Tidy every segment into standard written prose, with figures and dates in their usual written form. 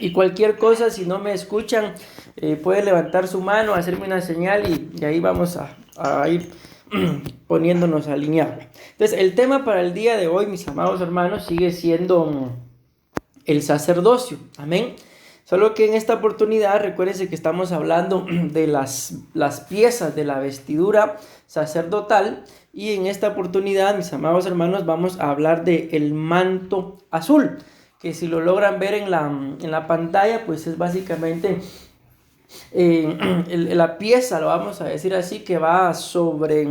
Y cualquier cosa, si no me escuchan, puede levantar su mano, hacerme una señal y ahí vamos a ir poniéndonos alineados. Entonces, el tema para el día de hoy, mis amados hermanos, sigue siendo el sacerdocio. Amén. Solo que en esta oportunidad, recuérdense que estamos hablando de las piezas de la vestidura sacerdotal. Y en esta oportunidad, mis amados hermanos, vamos a hablar del manto azul, que si lo logran ver en la pantalla, pues es básicamente la pieza, lo vamos a decir así, que va sobre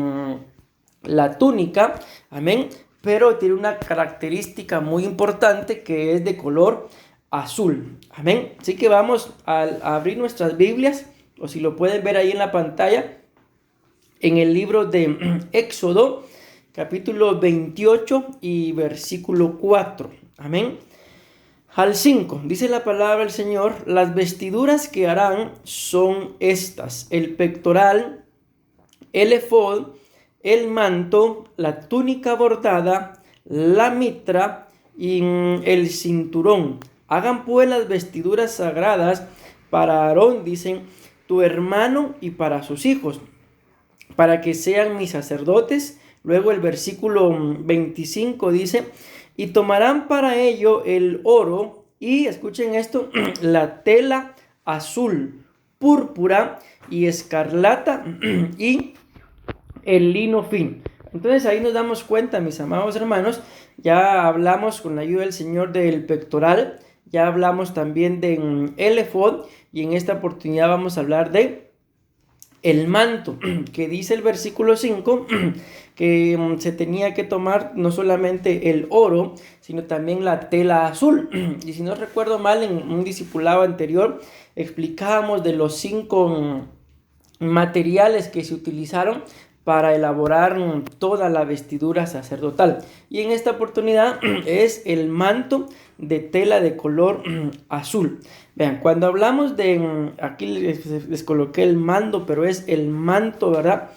la túnica, amén, pero tiene una característica muy importante que es de color azul, amén. Así que vamos a abrir nuestras Biblias, o si lo pueden ver ahí en la pantalla, en el libro de Éxodo, capítulo 28 y versículo 4, amén. Al 5, dice la palabra del Señor: las vestiduras que harán son estas: el pectoral, el efod, el manto, la túnica bordada, la mitra y el cinturón. Hagan pues las vestiduras sagradas para Aarón, dicen, tu hermano, y para sus hijos, para que sean mis sacerdotes. Luego el versículo 25 dice: y tomarán para ello el oro y, escuchen esto, la tela azul, púrpura y escarlata y el lino fino. Entonces ahí nos damos cuenta, mis amados hermanos, ya hablamos con la ayuda del Señor del pectoral, ya hablamos también del efod, y en esta oportunidad vamos a hablar de el manto, que dice el versículo 5 que se tenía que tomar no solamente el oro, sino también la tela azul. Y si no recuerdo mal, en un discipulado anterior explicábamos de los 5 materiales que se utilizaron para elaborar toda la vestidura sacerdotal. Y en esta oportunidad es el manto de tela de color azul. Vean, cuando hablamos de, aquí les coloqué el mando, pero es el manto, ¿verdad?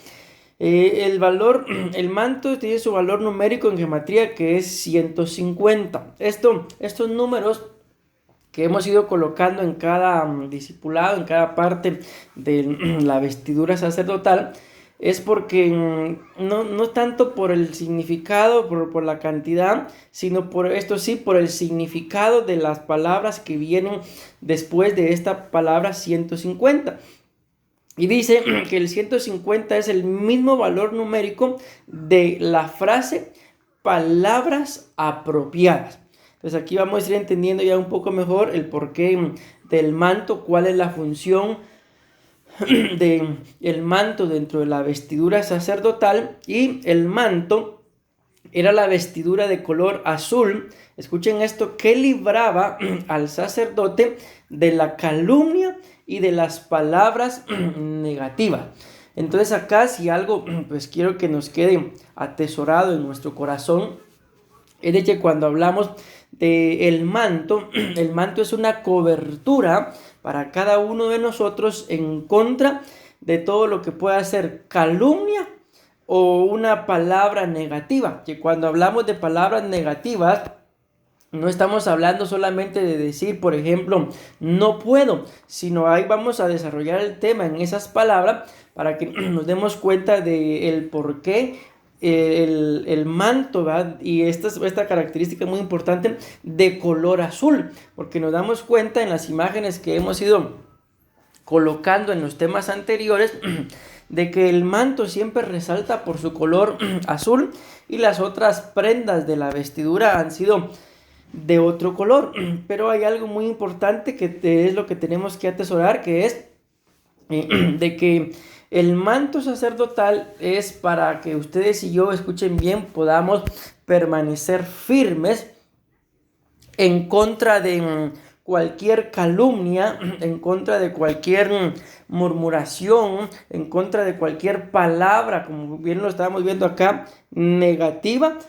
El manto tiene su valor numérico en gematría, que es 150. Estos números que hemos ido colocando en cada discipulado, en cada parte de la vestidura sacerdotal, es porque no tanto por el significado, por la cantidad, sino por el significado de las palabras que vienen después de esta palabra 150. Y dice que el 150 es el mismo valor numérico de la frase palabras apropiadas. Entonces aquí vamos a ir entendiendo ya un poco mejor el porqué del manto, cuál es la función del manto dentro de la vestidura sacerdotal. Y el manto era la vestidura de color azul, escuchen esto, que libraba al sacerdote de la calumnia y de las palabras negativas. Entonces acá, si algo pues quiero que nos quede atesorado en nuestro corazón, es de que cuando hablamos del manto, el manto es una cobertura para cada uno de nosotros en contra de todo lo que pueda ser calumnia o una palabra negativa. Que cuando hablamos de palabras negativas, no estamos hablando solamente de decir, por ejemplo, no puedo, sino ahí vamos a desarrollar el tema en esas palabras para que nos demos cuenta del por qué el manto, ¿verdad? Y esta característica muy importante de color azul, porque nos damos cuenta en las imágenes que hemos ido colocando en los temas anteriores de que el manto siempre resalta por su color azul y las otras prendas de la vestidura han sido de otro color. Pero hay algo muy importante que es lo que tenemos que atesorar, que es de que el manto sacerdotal es para que ustedes y yo, escuchen bien, podamos permanecer firmes en contra de cualquier calumnia, en contra de cualquier murmuración, en contra de cualquier palabra, como bien lo estábamos viendo acá, negativa,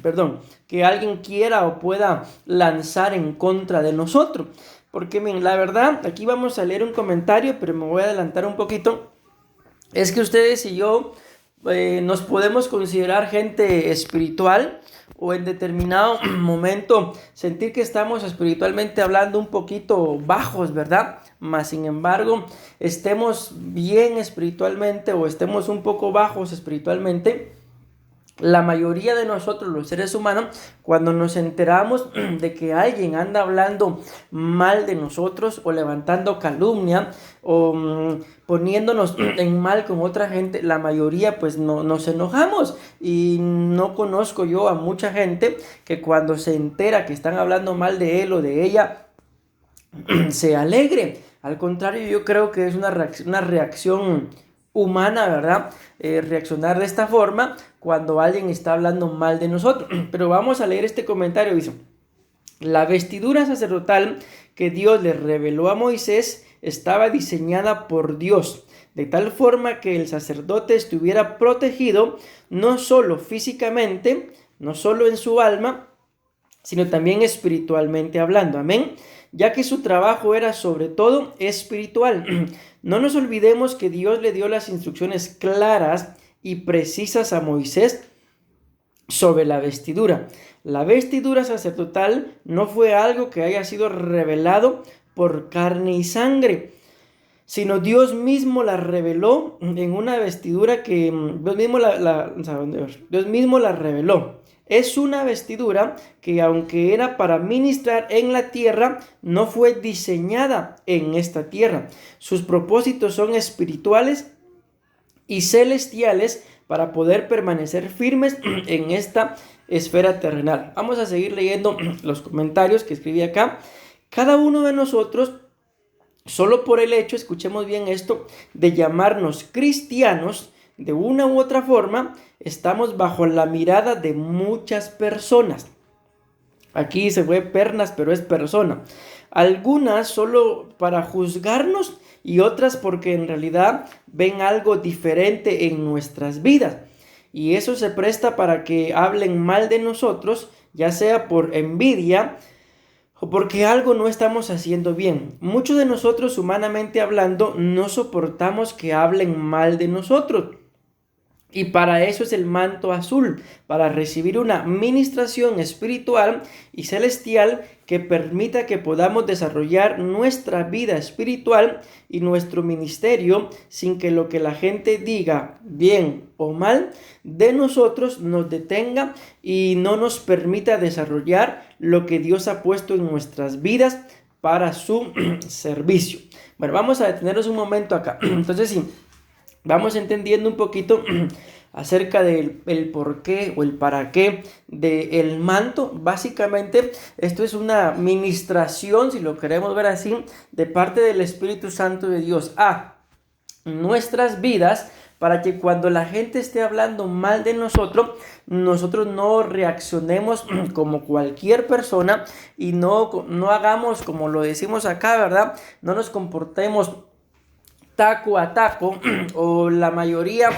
perdón, que alguien quiera o pueda lanzar en contra de nosotros. Porque miren, la verdad, aquí vamos a leer un comentario, pero me voy a adelantar un poquito. Es que ustedes y yo nos podemos considerar gente espiritual, o en determinado momento sentir que estamos espiritualmente hablando un poquito bajos, ¿verdad? Mas sin embargo, estemos bien espiritualmente o estemos un poco bajos espiritualmente, la mayoría de nosotros, los seres humanos, cuando nos enteramos de que alguien anda hablando mal de nosotros o levantando calumnia o poniéndonos en mal con otra gente, la mayoría pues no, nos enojamos. Y no conozco yo a mucha gente que cuando se entera que están hablando mal de él o de ella, se alegre. Al contrario, yo creo que es una reacción humana, ¿verdad? Reaccionar de esta forma cuando alguien está hablando mal de nosotros. Pero vamos a leer este comentario. Dice: la vestidura sacerdotal que Dios le reveló a Moisés estaba diseñada por Dios, de tal forma que el sacerdote estuviera protegido no solo físicamente, no solo en su alma, sino también espiritualmente hablando. Amén. Ya que su trabajo era sobre todo espiritual. No nos olvidemos que Dios le dio las instrucciones claras y precisas a Moisés sobre la vestidura. La vestidura sacerdotal no fue algo que haya sido revelado por carne y sangre, sino Dios mismo la reveló en una vestidura que Dios mismo la reveló. Es una vestidura que, aunque era para ministrar en la tierra, no fue diseñada en esta tierra. Sus propósitos son espirituales y celestiales para poder permanecer firmes en esta esfera terrenal. Vamos a seguir leyendo los comentarios que escribí acá. Cada uno de nosotros, solo por el hecho, escuchemos bien esto, de llamarnos cristianos, de una u otra forma, estamos bajo la mirada de muchas personas. Aquí se fue pernas, pero es persona. Algunas solo para juzgarnos y otras porque en realidad ven algo diferente en nuestras vidas. Y eso se presta para que hablen mal de nosotros, ya sea por envidia o porque algo no estamos haciendo bien. Muchos de nosotros, humanamente hablando, no soportamos que hablen mal de nosotros. Y para eso es el manto azul, para recibir una ministración espiritual y celestial que permita que podamos desarrollar nuestra vida espiritual y nuestro ministerio sin que lo que la gente diga, bien o mal, de nosotros nos detenga y no nos permita desarrollar lo que Dios ha puesto en nuestras vidas para su servicio. Bueno, vamos a detenernos un momento acá. Entonces, sí, vamos entendiendo un poquito acerca del por qué o el para qué del manto. Básicamente, esto es una ministración, si lo queremos ver así, de parte del Espíritu Santo de Dios a nuestras vidas, para que cuando la gente esté hablando mal de nosotros, nosotros no reaccionemos como cualquier persona y no hagamos como lo decimos acá, ¿verdad? No nos comportemos taco a taco, o la mayoría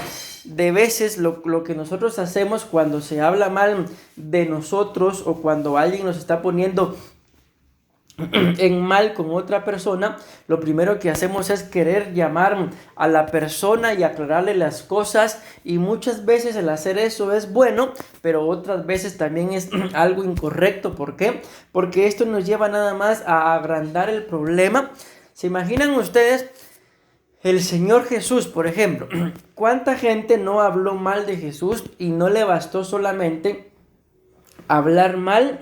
de veces lo que nosotros hacemos cuando se habla mal de nosotros o cuando alguien nos está poniendo en mal con otra persona, lo primero que hacemos es querer llamar a la persona y aclararle las cosas, y muchas veces el hacer eso es bueno, pero otras veces también es algo incorrecto. ¿Por qué? Porque esto nos lleva nada más a agrandar el problema. ¿Se imaginan ustedes? El Señor Jesús, por ejemplo, ¿cuánta gente no habló mal de Jesús y no le bastó solamente hablar mal,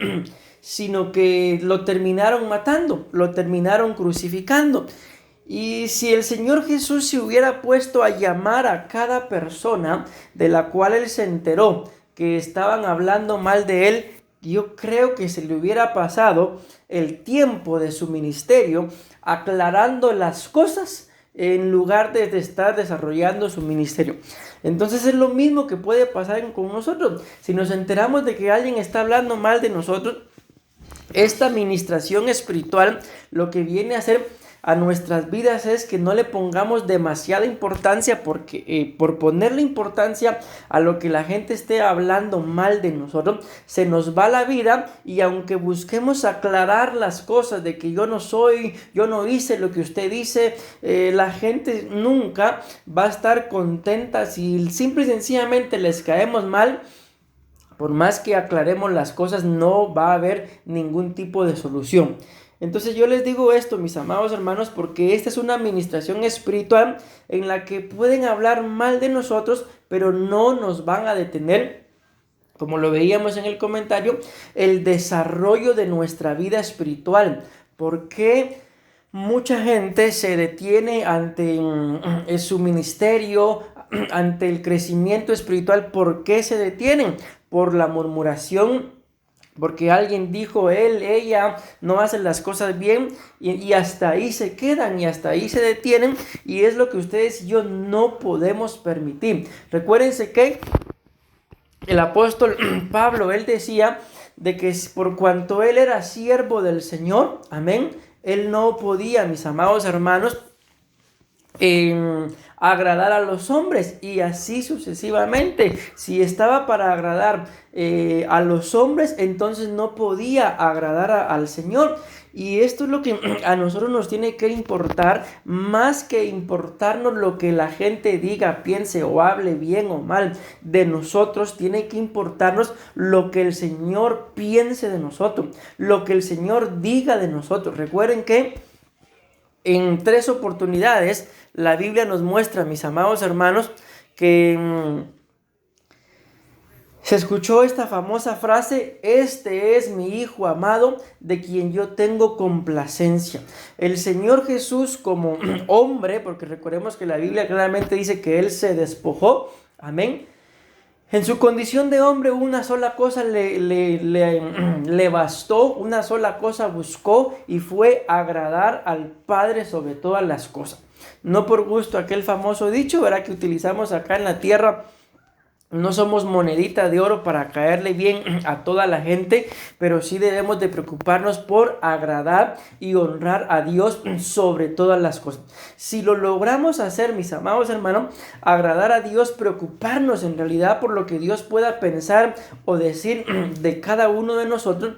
sino que lo terminaron matando, lo terminaron crucificando? Y si el Señor Jesús se hubiera puesto a llamar a cada persona de la cual él se enteró que estaban hablando mal de él, yo creo que se le hubiera pasado el tiempo de su ministerio aclarando las cosas en lugar de estar desarrollando su ministerio. Entonces es lo mismo que puede pasar con nosotros. Si nos enteramos de que alguien está hablando mal de nosotros, esta administración espiritual lo que viene a hacer a nuestras vidas es que no le pongamos demasiada importancia, porque por ponerle importancia a lo que la gente esté hablando mal de nosotros, se nos va la vida. Y aunque busquemos aclarar las cosas de que yo no hice lo que usted dice, la gente nunca va a estar contenta si simple y sencillamente les caemos mal. Por más que aclaremos las cosas, no va a haber ningún tipo de solución. Entonces yo les digo esto, mis amados hermanos, porque esta es una administración espiritual en la que pueden hablar mal de nosotros, pero no nos van a detener, como lo veíamos en el comentario, el desarrollo de nuestra vida espiritual. Porque mucha gente se detiene ante su ministerio, ante el crecimiento espiritual. ¿Por qué se detienen? Por la murmuración, porque alguien dijo, ella no hace las cosas bien, y hasta ahí se quedan y hasta ahí se detienen, y es lo que ustedes y yo no podemos permitir. Recuérdense que el apóstol Pablo, él decía de que por cuanto él era siervo del Señor, amén, él no podía, mis amados hermanos, agradar a los hombres, y así sucesivamente. Si estaba para agradar a los hombres, entonces no podía agradar al Señor. Y esto es lo que a nosotros nos tiene que importar, más que importarnos lo que la gente diga, piense o hable bien o mal de nosotros. Tiene que importarnos lo que el Señor piense de nosotros, lo que el Señor diga de nosotros. Recuerden que en 3 oportunidades la Biblia nos muestra, mis amados hermanos, que se escuchó esta famosa frase: este es mi Hijo amado, de quien yo tengo complacencia. El Señor Jesús, como hombre, porque recordemos que la Biblia claramente dice que Él se despojó, amén. En su condición de hombre, una sola cosa le bastó, una sola cosa buscó, y fue agradar al Padre sobre todas las cosas. No por gusto, aquel famoso dicho, ¿verdad?, que utilizamos acá en la tierra. No somos monedita de oro para caerle bien a toda la gente, pero sí debemos de preocuparnos por agradar y honrar a Dios sobre todas las cosas. Si lo logramos hacer, mis amados hermanos, agradar a Dios, preocuparnos en realidad por lo que Dios pueda pensar o decir de cada uno de nosotros,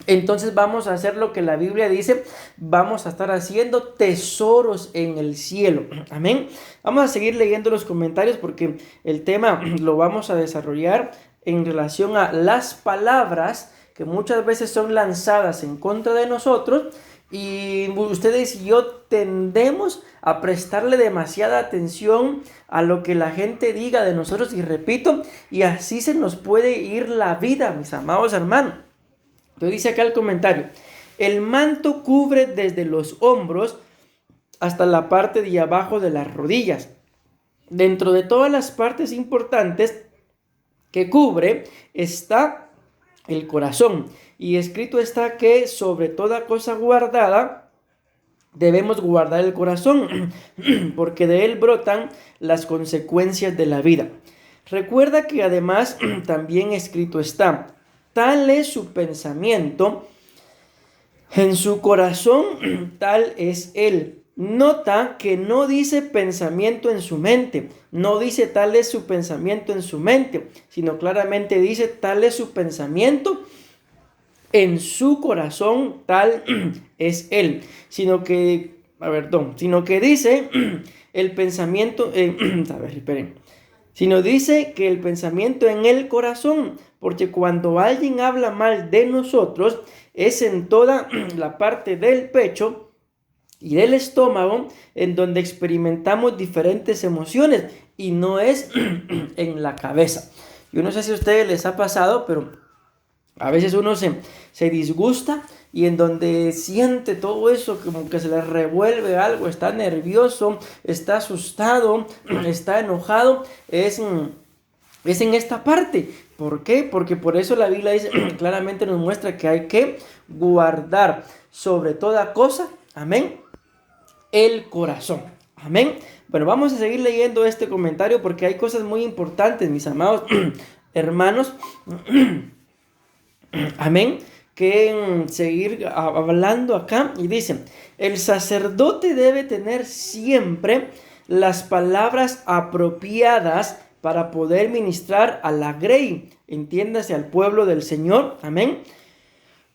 entonces vamos a hacer lo que la Biblia dice, vamos a estar haciendo tesoros en el cielo. Amén. Vamos a seguir leyendo los comentarios porque el tema lo vamos a desarrollar en relación a las palabras que muchas veces son lanzadas en contra de nosotros, y ustedes y yo tendemos a prestarle demasiada atención a lo que la gente diga de nosotros, y repito, y así se nos puede ir la vida, mis amados hermanos. Entonces dice acá el comentario: el manto cubre desde los hombros hasta la parte de abajo de las rodillas. Dentro de todas las partes importantes que cubre está el corazón. Y escrito está que sobre toda cosa guardada debemos guardar el corazón, porque de él brotan las consecuencias de la vida. Recuerda que además también escrito está: tal es su pensamiento en su corazón, tal es él. Nota que no dice pensamiento en su mente, no dice tal es su pensamiento en su mente, sino claramente dice tal es su pensamiento en su corazón, tal es él. Sino que dice el pensamiento, sino dice que el pensamiento en el corazón, porque cuando alguien habla mal de nosotros, es en toda la parte del pecho y del estómago en donde experimentamos diferentes emociones, y no es en la cabeza. Yo no sé si a ustedes les ha pasado, pero a veces uno se disgusta, y en donde siente todo eso, como que se le revuelve algo, está nervioso, está asustado, está enojado, es en esta parte. ¿Por qué? Porque por eso la Biblia dice, claramente nos muestra que hay que guardar sobre toda cosa, amén, el corazón. Amén. Bueno, vamos a seguir leyendo este comentario porque hay cosas muy importantes, mis amados hermanos. Amén. Que seguir hablando acá. Y dice: el sacerdote debe tener siempre las palabras apropiadas para poder ministrar a la grey, entiéndase, al pueblo del Señor. Amén.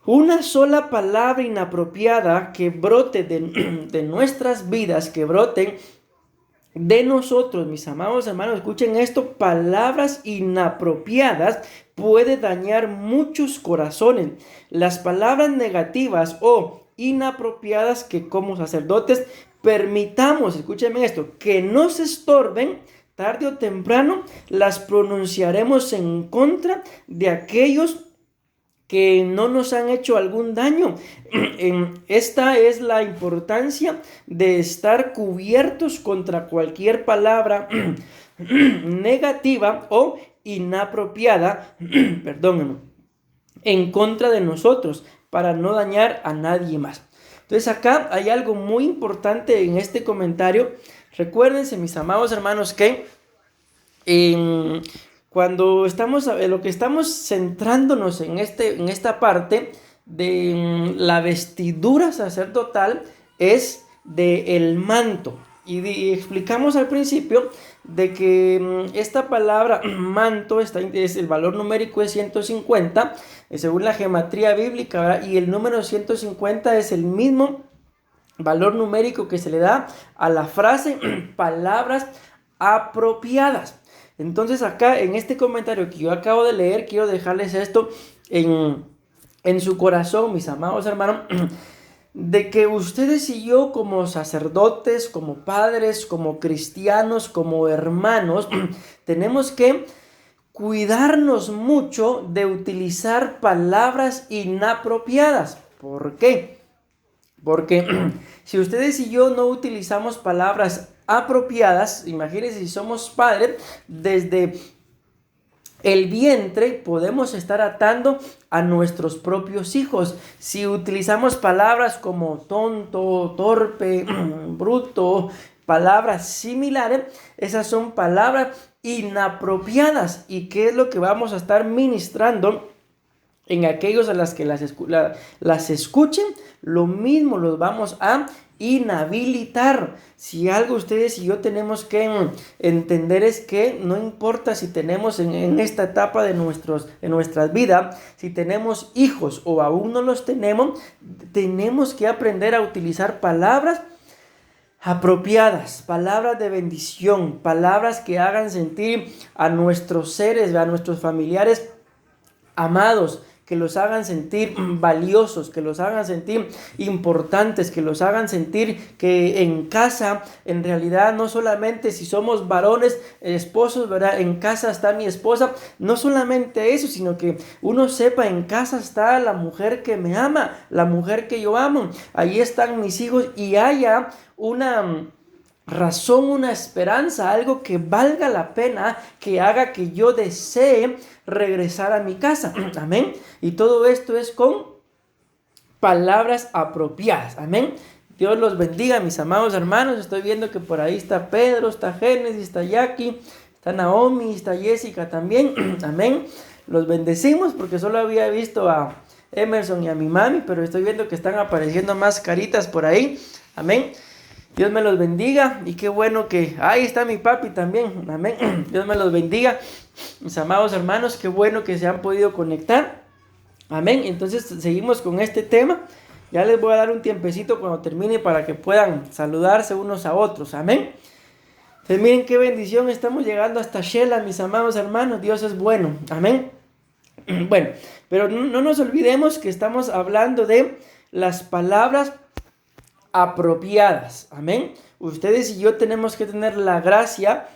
Una sola palabra inapropiada que brote de nuestras vidas, que brote de nosotros, mis amados hermanos, escuchen esto, palabras inapropiadas puede dañar muchos corazones. Las palabras negativas o inapropiadas que como sacerdotes permitamos, escúchenme esto, que nos estorben, tarde o temprano las pronunciaremos en contra de aquellos que no nos han hecho algún daño. Esta es la importancia de estar cubiertos contra cualquier palabra negativa o inapropiada, perdónenme, en contra de nosotros, para no dañar a nadie más. Entonces acá hay algo muy importante en este comentario. Recuérdense, mis amados hermanos, que cuando estamos, lo que estamos centrándonos en esta parte de la vestidura sacerdotal es del manto. Y explicamos al principio de que esta palabra manto, es el valor numérico es 150, según la gematría bíblica, ¿verdad? Y el número 150 es el mismo valor numérico que se le da a la frase palabras apropiadas. Entonces acá en este comentario que yo acabo de leer, quiero dejarles esto en su corazón, mis amados hermanos, de que ustedes y yo como sacerdotes, como padres, como cristianos, como hermanos, tenemos que cuidarnos mucho de utilizar palabras inapropiadas. ¿Por qué? Porque si ustedes y yo no utilizamos palabras apropiadas, imagínense si somos padres, desde el vientre podemos estar atando a nuestros propios hijos. Si utilizamos palabras como tonto, torpe, bruto, palabras similares, esas son palabras inapropiadas. ¿Y qué es lo que vamos a estar ministrando en aquellos a las que las escuchen? Lo mismo los vamos a inhabilitar. Si algo ustedes y yo tenemos que entender es que no importa si tenemos en esta etapa de nuestras vidas, si tenemos hijos o aún no los tenemos que aprender a utilizar palabras apropiadas, palabras de bendición, palabras que hagan sentir a nuestros seres, a nuestros familiares amados, que los hagan sentir valiosos, que los hagan sentir importantes, que los hagan sentir que en casa, en realidad, no solamente si somos varones, esposos, ¿verdad? En casa está mi esposa, no solamente eso, sino que uno sepa, en casa está la mujer que me ama, la mujer que yo amo, ahí están mis hijos y haya una razón, una esperanza, algo que valga la pena, que haga que yo desee regresar a mi casa. Amén. Y todo esto es con palabras apropiadas. Amén. Dios los bendiga, mis amados hermanos. Estoy viendo que por ahí está Pedro, está Génesis, está Jackie, está Naomi, está Jessica también. Amén. Los bendecimos porque solo había visto a Emerson y a mi mami, pero estoy viendo que están apareciendo más caritas por ahí. Amén. Dios me los bendiga y qué bueno que ahí está mi papi también. Amén. Dios me los bendiga, mis amados hermanos, qué bueno que se han podido conectar. Amén. Entonces seguimos con este tema. Ya les voy a dar un tiempecito cuando termine para que puedan saludarse unos a otros. Amén. Entonces miren qué bendición, estamos llegando hasta Shela, mis amados hermanos. Dios es bueno. Amén. Bueno, pero no nos olvidemos que estamos hablando de las palabras apropiadas. Amén. Ustedes y yo tenemos que tener la gracia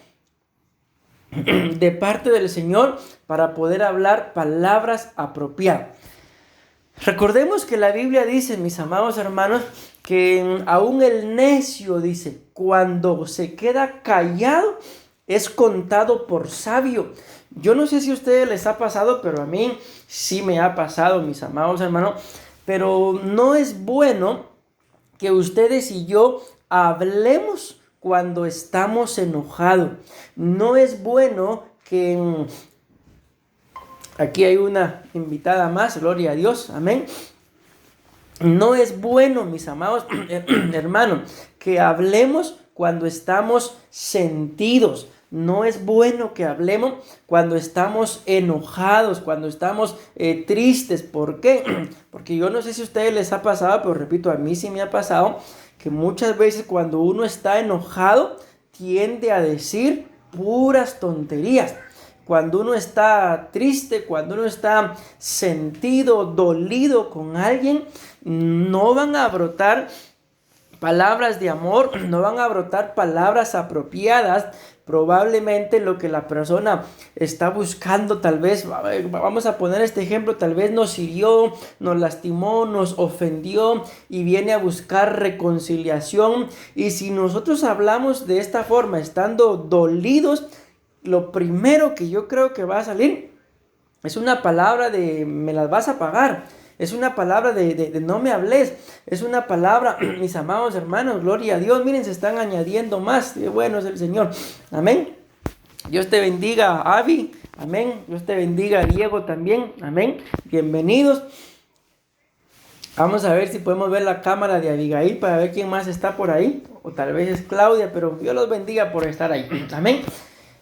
de parte del Señor para poder hablar palabras apropiadas. Recordemos que la Biblia dice, mis amados hermanos, que aún el necio, dice, cuando se queda callado es contado por sabio. Yo no sé si a ustedes les ha pasado, pero a mí sí me ha pasado, mis amados hermanos. Pero no es bueno que ustedes y yo hablemos cuando estamos enojados. No es bueno que... Aquí hay una invitada más, gloria a Dios, amén. No es bueno, mis amados hermanos, que hablemos cuando estamos sentidos. No es bueno que hablemos cuando estamos enojados, cuando estamos tristes. ¿Por qué? Porque yo no sé si a ustedes les ha pasado, pero repito, a mí sí me ha pasado que muchas veces cuando uno está enojado, tiende a decir puras tonterías. Cuando uno está triste, cuando uno está sentido, dolido con alguien, no van a brotar palabras de amor, no van a brotar palabras apropiadas. Probablemente lo que la persona está buscando, tal vez, vamos a poner este ejemplo, tal vez nos hirió, nos lastimó, nos ofendió y viene a buscar reconciliación. Y si nosotros hablamos de esta forma, estando dolidos, lo primero que yo creo que va a salir es una palabra de me las vas a pagar. Es una palabra de no me hables. Es una palabra, mis amados hermanos, gloria a Dios. Miren, se están añadiendo más. Qué bueno es el Señor. Amén. Dios te bendiga, Avi. Amén. Dios te bendiga, Diego también. Amén. Bienvenidos. Vamos a ver si podemos ver la cámara de Abigail para ver quién más está por ahí. O tal vez es Claudia, pero Dios los bendiga por estar ahí. Amén.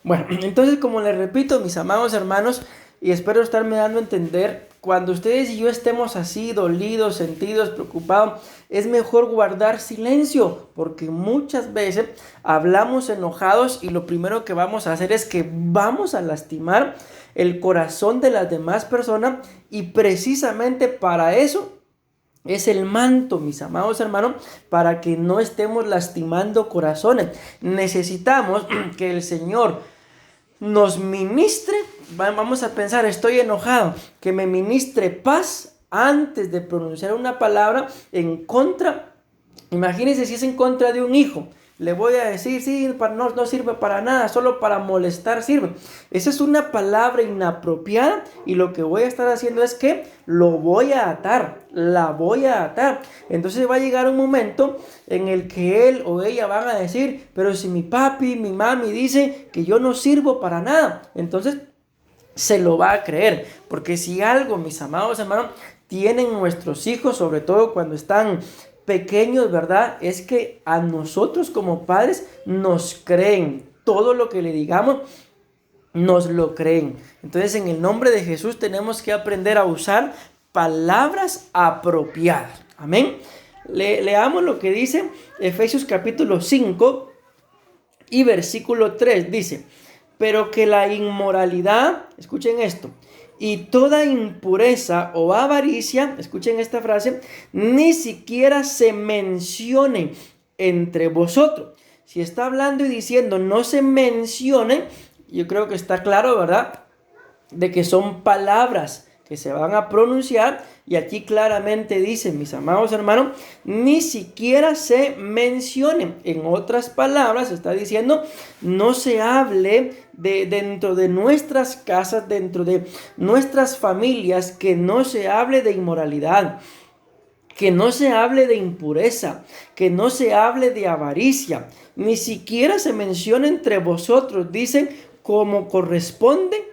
Bueno, entonces como les repito, mis amados hermanos, y espero estarme dando a entender, cuando ustedes y yo estemos así, dolidos, sentidos, preocupados, es mejor guardar silencio, porque muchas veces hablamos enojados y lo primero que vamos a hacer es que vamos a lastimar el corazón de las demás personas, y precisamente para eso es el manto, mis amados hermanos, para que no estemos lastimando corazones. Necesitamos que el Señor nos ministre. Vamos a pensar, estoy enojado, que me ministre paz antes de pronunciar una palabra en contra. Imagínense si es en contra de un hijo. Le voy a decir, sí, no sirve para nada, solo para molestar sirve. Esa es una palabra inapropiada, y lo que voy a estar haciendo es que lo voy a atar, la voy a atar. Entonces va a llegar un momento en el que él o ella van a decir, pero si mi papi, mi mami dice que yo no sirvo para nada, entonces se lo va a creer. Porque si algo, mis amados hermanos, tienen nuestros hijos, sobre todo cuando están pequeños, ¿verdad? Es que a nosotros como padres nos creen. Todo lo que le digamos, nos lo creen. Entonces, en el nombre de Jesús tenemos que aprender a usar palabras apropiadas. Amén. Leamos lo que dice Efesios capítulo 5 y versículo 3. Dice, pero que la inmoralidad, escuchen esto, y toda impureza o avaricia, escuchen esta frase, ni siquiera se mencione entre vosotros. Si está hablando y diciendo no se mencione, yo creo que está claro, ¿verdad?, de que son palabras que se van a pronunciar. Y aquí claramente dice, mis amados hermanos, ni siquiera se mencione. En otras palabras, está diciendo, no se hable dentro de nuestras casas, dentro de nuestras familias, que no se hable de inmoralidad, que no se hable de impureza, que no se hable de avaricia, ni siquiera se mencione entre vosotros, dicen, como corresponde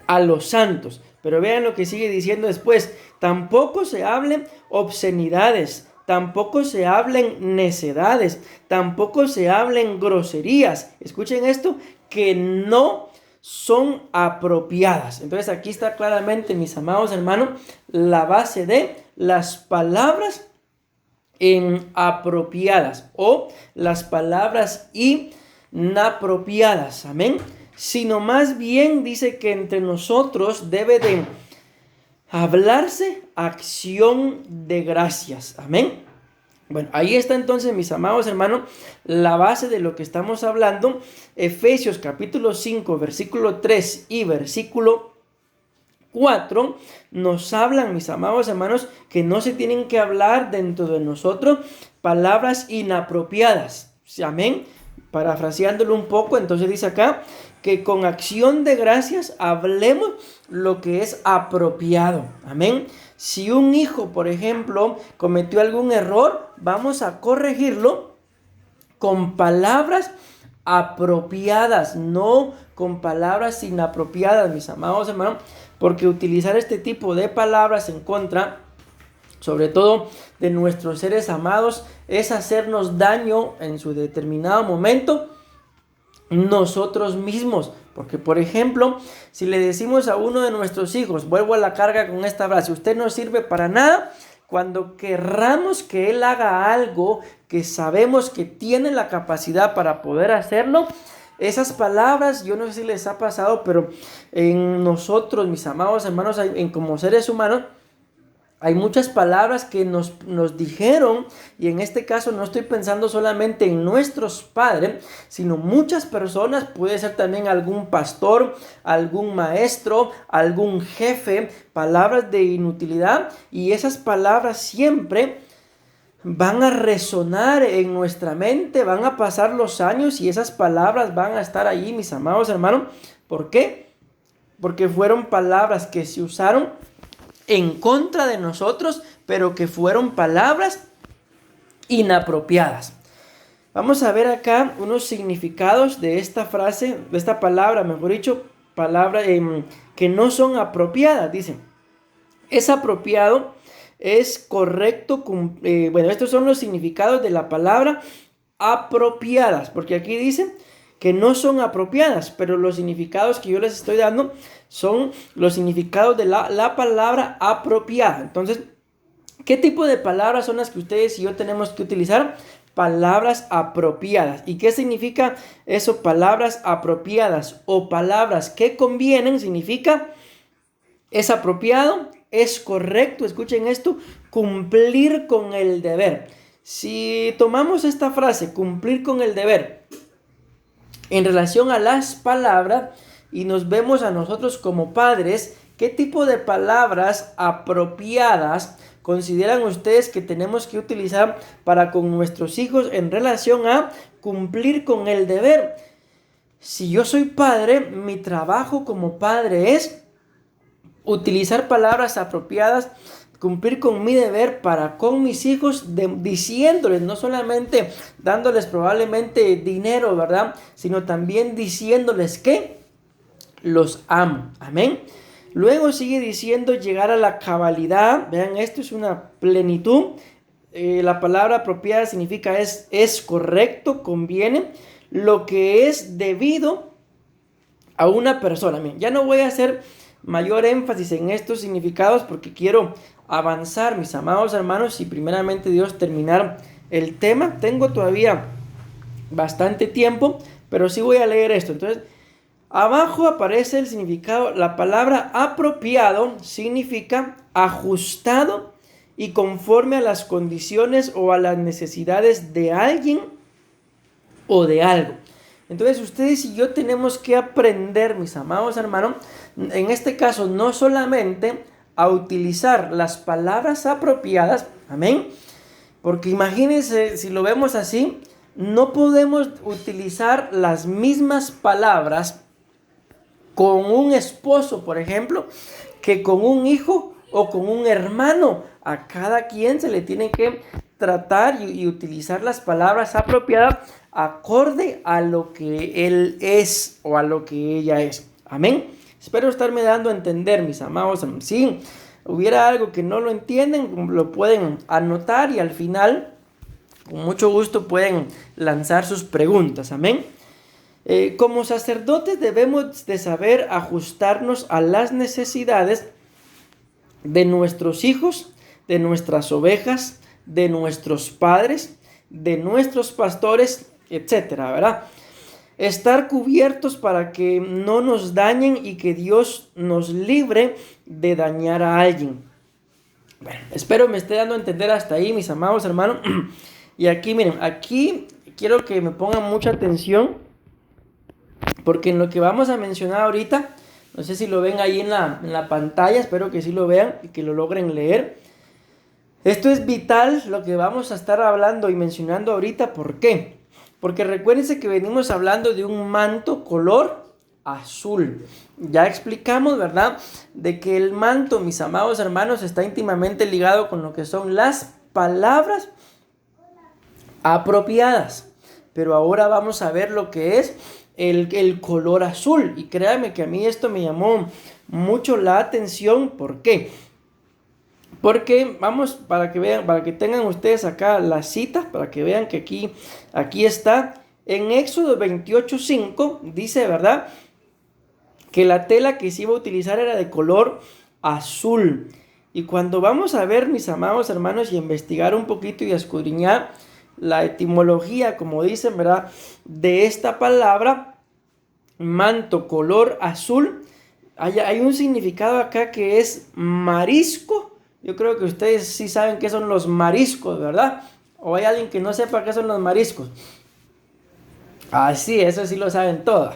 a los santos. Pero vean lo que sigue diciendo después, tampoco se hablen obscenidades, tampoco se hablen necedades, tampoco se hablen groserías. Escuchen esto, que no son apropiadas. Entonces aquí está claramente, mis amados hermanos, la base de las palabras inapropiadas o las palabras inapropiadas. Amén. Sino más bien dice que entre nosotros debe de hablarse acción de gracias. Amén. Bueno, ahí está entonces, mis amados hermanos, la base de lo que estamos hablando. Efesios capítulo 5, versículo 3 y versículo 4 nos hablan, mis amados hermanos, que no se tienen que hablar dentro de nosotros palabras inapropiadas. Amén. Parafraseándolo un poco, entonces dice acá que con acción de gracias hablemos lo que es apropiado. Amén. Si un hijo, por ejemplo, cometió algún error, vamos a corregirlo con palabras apropiadas, no con palabras inapropiadas, mis amados hermanos, porque utilizar este tipo de palabras en contra, sobre todo de nuestros seres amados, es hacernos daño en su determinado momento nosotros mismos. Porque, por ejemplo, si le decimos a uno de nuestros hijos, vuelvo a la carga con esta frase, usted no sirve para nada, cuando querramos que Él haga algo que sabemos que tiene la capacidad para poder hacerlo, esas palabras, yo no sé si les ha pasado, pero en nosotros, mis amados hermanos, como seres humanos, hay muchas palabras que nos dijeron, y en este caso no estoy pensando solamente en nuestros padres, sino muchas personas, puede ser también algún pastor, algún maestro, algún jefe, palabras de inutilidad, y esas palabras siempre van a resonar en nuestra mente, van a pasar los años y esas palabras van a estar ahí, mis amados hermanos. ¿Por qué? Porque fueron palabras que se usaron en contra de nosotros, pero que fueron palabras inapropiadas. Vamos a ver acá unos significados de esta frase, de esta palabra, mejor dicho, palabra que no son apropiadas. Dicen, es apropiado, es correcto, bueno, estos son los significados de la palabra apropiadas, porque aquí dicen que no son apropiadas, pero los significados que yo les estoy dando son los significados de la palabra apropiada. Entonces, ¿qué tipo de palabras son las que ustedes y yo tenemos que utilizar? Palabras apropiadas. ¿Y qué significa eso? Palabras apropiadas o palabras que convienen, significa es apropiado, es correcto, escuchen esto, cumplir con el deber. Si tomamos esta frase, cumplir con el deber, en relación a las palabras y nos vemos a nosotros como padres, ¿qué tipo de palabras apropiadas consideran ustedes que tenemos que utilizar para con nuestros hijos en relación a cumplir con el deber? Si yo soy padre, mi trabajo como padre es utilizar palabras apropiadas, cumplir con mi deber para con mis hijos, diciéndoles, no solamente dándoles probablemente dinero, ¿verdad? Sino también diciéndoles que los amo. Amén. Luego sigue diciendo llegar a la cabalidad. Vean, esto es una plenitud. La palabra apropiada significa es correcto, conviene, lo que es debido a una persona. Amén. Ya no voy a hacer mayor énfasis en estos significados porque quiero avanzar, mis amados hermanos, y primeramente Dios terminar el tema. Tengo todavía bastante tiempo, pero sí voy a leer esto. Entonces, abajo aparece el significado. La palabra apropiado significa ajustado y conforme a las condiciones o a las necesidades de alguien o de algo. Entonces ustedes y yo tenemos que aprender, mis amados hermanos, en este caso no solamente a utilizar las palabras apropiadas, amén, porque imagínense, si lo vemos así, no podemos utilizar las mismas palabras con un esposo, por ejemplo, que con un hijo o con un hermano. A cada quien se le tiene que tratar y utilizar las palabras apropiadas acorde a lo que él es o a lo que ella es. Amén. Espero estarme dando a entender, mis amados. Si hubiera algo que no lo entienden, lo pueden anotar y al final, con mucho gusto, pueden lanzar sus preguntas. Amén. Como sacerdotes debemos de saber ajustarnos a las necesidades de nuestros hijos, de nuestras ovejas, de nuestros padres, de nuestros pastores, etcétera, ¿verdad? Estar cubiertos para que no nos dañen y que Dios nos libre de dañar a alguien. Bueno, espero me esté dando a entender hasta ahí, mis amados hermanos. Y aquí, miren, aquí quiero que me pongan mucha atención, porque en lo que vamos a mencionar ahorita, no sé si lo ven ahí en la pantalla, espero que sí lo vean y que lo logren leer. Esto es vital, lo que vamos a estar hablando y mencionando ahorita. ¿Por qué? Porque recuérdense que venimos hablando de un manto color azul. Ya explicamos, ¿verdad? De que el manto, mis amados hermanos, está íntimamente ligado con lo que son las palabras apropiadas. Pero ahora vamos a ver lo que es el color azul. Y créanme que a mí esto me llamó mucho la atención. ¿Por qué? Porque vamos, para que vean, para que tengan ustedes acá la cita, para que vean que aquí está. En Éxodo 28:5 dice, ¿verdad?, que la tela que se iba a utilizar era de color azul. Y cuando vamos a ver, mis amados hermanos, y investigar un poquito y escudriñar la etimología, como dicen, ¿verdad? De esta palabra, manto color azul, hay un significado acá que es marisco. Yo creo que ustedes sí saben qué son los mariscos, ¿verdad? O hay alguien que no sepa qué son los mariscos. Ah, sí, eso sí lo saben todas.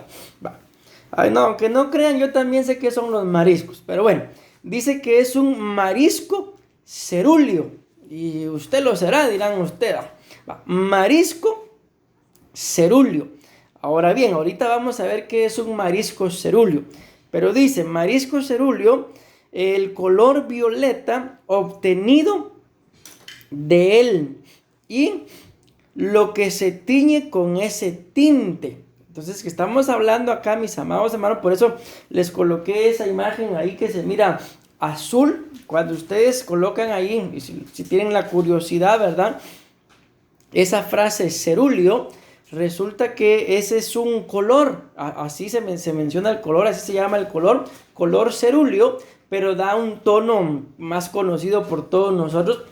Ay, no, aunque no crean, yo también sé qué son los mariscos. Pero bueno, dice que es un marisco cerúleo. Y usted lo será, dirán ustedes. Marisco cerúleo. Ahora bien, ahorita vamos a ver qué es un marisco cerúleo. Pero dice, marisco cerúleo, el color violeta obtenido de él y lo que se tiñe con ese tinte. Entonces, que estamos hablando acá, mis amados hermanos, por eso les coloqué esa imagen ahí que se mira azul. Cuando ustedes colocan ahí, y si tienen la curiosidad, ¿verdad? Esa frase cerúleo, resulta que ese es un color, así se menciona el color, así se llama el color cerúleo, pero da un tono más conocido por todos nosotros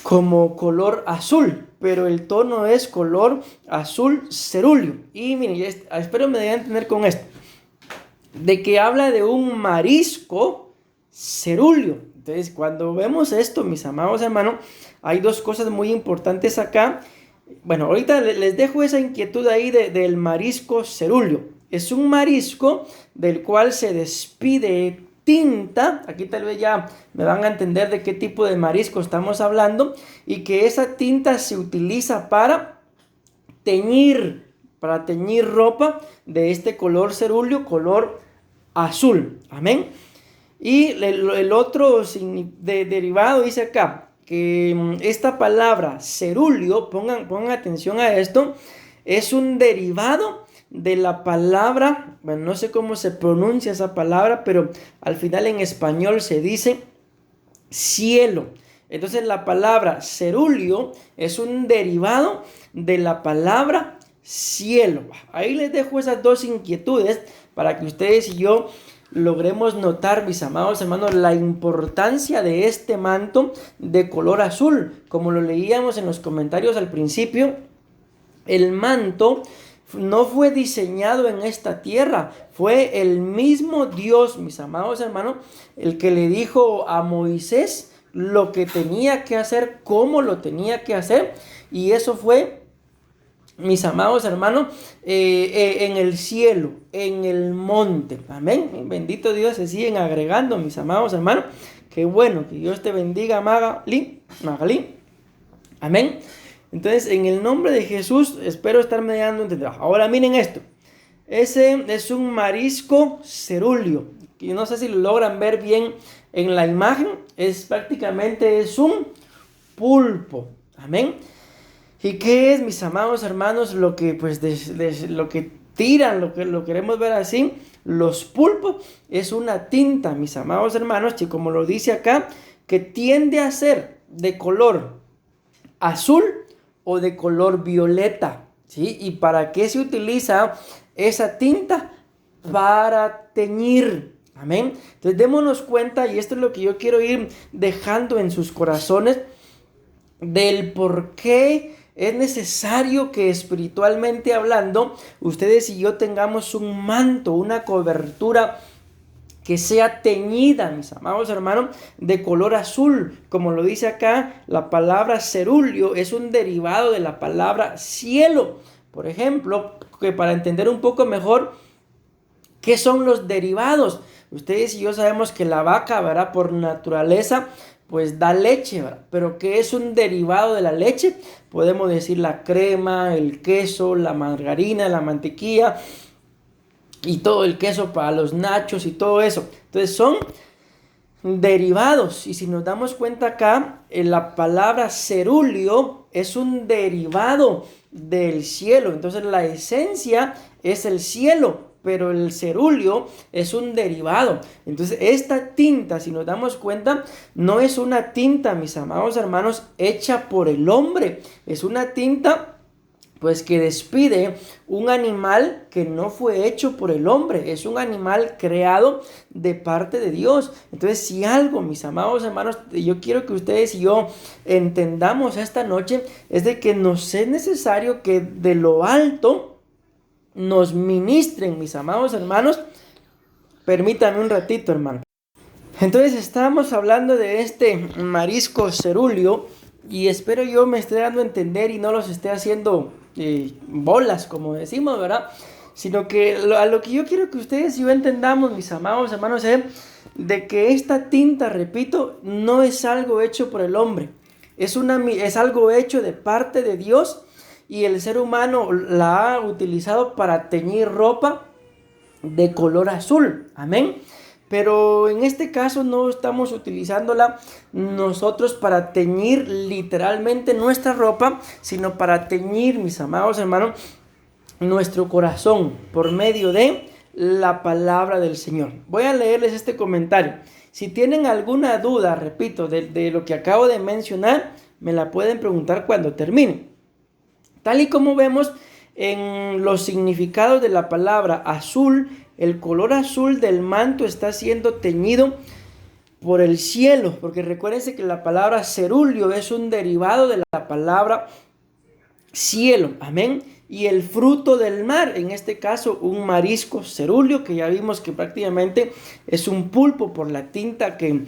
como color azul, pero el tono es color azul cerúleo. Y miren, espero me dejen entender con esto, de que habla de un marisco cerúleo. Entonces, cuando vemos esto, mis amados hermanos, hay dos cosas muy importantes acá. Bueno, ahorita les dejo esa inquietud ahí del marisco cerúleo. Es un marisco del cual se despide tinta. Aquí tal vez ya me van a entender de qué tipo de marisco estamos hablando. Y que esa tinta se utiliza para teñir ropa de este color cerúleo, color azul. Amén. Y el otro derivado dice acá que esta palabra cerúleo, pongan atención a esto, es un derivado de la palabra, bueno, no sé cómo se pronuncia esa palabra, pero al final en español se dice cielo. Entonces la palabra cerúleo es un derivado de la palabra cielo. Ahí les dejo esas dos inquietudes para que ustedes y yo logremos notar, mis amados hermanos, la importancia de este manto de color azul. Como lo leíamos en los comentarios al principio, el manto no fue diseñado en esta tierra, fue el mismo Dios, mis amados hermanos, el que le dijo a Moisés lo que tenía que hacer, cómo lo tenía que hacer, y eso fue, mis amados hermanos, en el cielo, en el monte. Amén. Bendito Dios, se siguen agregando, mis amados hermanos. Qué bueno, que Dios te bendiga, Magalí. Amén. Entonces, en el nombre de Jesús, espero estarme dando a entender. Ahora miren esto. Ese es un marisco cerúleo. Y no sé si lo logran ver bien en la imagen. Prácticamente es un pulpo. Amén. ¿Y qué es, mis amados hermanos, lo que pues lo que tiran, lo queremos ver así? Los pulpos es una tinta, mis amados hermanos, que como lo dice acá, que tiende a ser de color azul o de color violeta, ¿sí? ¿Y para qué se utiliza esa tinta? Para teñir. Amén. Entonces démonos cuenta, y esto es lo que yo quiero ir dejando en sus corazones, del por qué es necesario que espiritualmente hablando, ustedes y yo tengamos un manto, una cobertura que sea teñida, mis amados hermanos, de color azul. Como lo dice acá, la palabra cerúleo es un derivado de la palabra cielo. Por ejemplo, que para entender un poco mejor qué son los derivados. Ustedes y yo sabemos que la vaca, ¿verdad? Por naturaleza, pues da leche, ¿verdad? Pero ¿qué es un derivado de la leche? Podemos decir la crema, el queso, la margarina, la mantequilla y todo el queso para los nachos y todo eso. Entonces son derivados. Y si nos damos cuenta acá, la palabra cerúleo es un derivado del cielo. Entonces la esencia es el cielo, pero el cerúleo es un derivado. Entonces esta tinta, si nos damos cuenta, no es una tinta, mis amados hermanos, hecha por el hombre. Es una tinta pues que despide un animal que no fue hecho por el hombre, es un animal creado de parte de Dios. Entonces, si algo, mis amados hermanos, yo quiero que ustedes y yo entendamos esta noche, es de que nos es necesario que de lo alto nos ministren, mis amados hermanos. Permítame un ratito, hermano. Entonces, estamos hablando de este marisco cerulio, y espero yo me esté dando a entender y no los esté haciendo bolas, como decimos, ¿verdad? Sino que a lo que yo quiero que ustedes y yo entendamos, mis amados hermanos, es de que esta tinta, repito, no es algo hecho por el hombre. Es algo hecho de parte de Dios, y el ser humano la ha utilizado para teñir ropa de color azul. Amén. Pero en este caso no estamos utilizándola nosotros para teñir literalmente nuestra ropa, sino para teñir, mis amados hermanos, nuestro corazón por medio de la palabra del Señor. Voy a leerles este comentario. Si tienen alguna duda, repito, de lo que acabo de mencionar, me la pueden preguntar cuando termine. Tal y como vemos en los significados de la palabra azul, el color azul del manto está siendo teñido por el cielo, porque recuérdense que la palabra cerulio es un derivado de la palabra cielo, amén, y el fruto del mar, en este caso un marisco cerulio, que ya vimos que prácticamente es un pulpo por la tinta que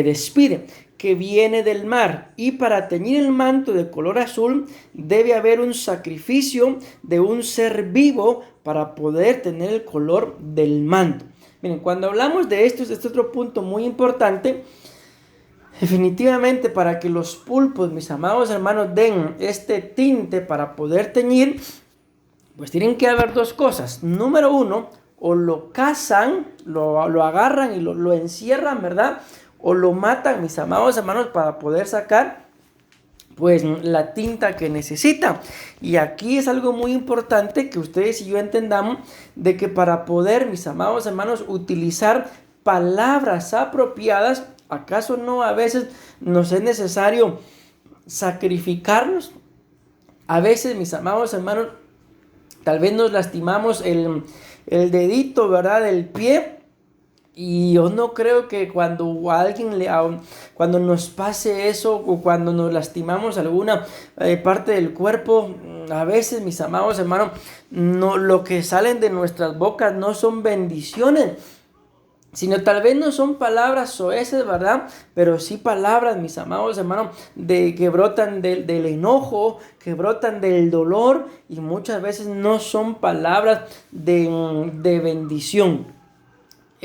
despide, que viene del mar. Y para teñir el manto de color azul debe haber un sacrificio de un ser vivo para poder tener el color del manto. Miren, cuando hablamos de esto, este es otro punto muy importante. Definitivamente, para que los pulpos, mis amados hermanos, den este tinte para poder teñir, pues tienen que haber dos cosas. Número uno, o lo cazan, lo agarran y lo encierran, ¿verdad? O lo matan, mis amados hermanos, para poder sacar pues la tinta que necesita. Y aquí es algo muy importante que ustedes y yo entendamos, de que para poder, mis amados hermanos, utilizar palabras apropiadas, ¿acaso no a veces nos es necesario sacrificarnos? A veces, mis amados hermanos, tal vez nos lastimamos el dedito, ¿verdad?, del pie. Y yo no creo que cuando cuando nos pase eso, o cuando nos lastimamos alguna parte del cuerpo, a veces, mis amados hermanos, no, lo que salen de nuestras bocas no son bendiciones, sino tal vez no son palabras soeces, ¿verdad? Pero sí palabras, mis amados hermanos, que brotan del enojo, que brotan del dolor, y muchas veces no son palabras de bendición.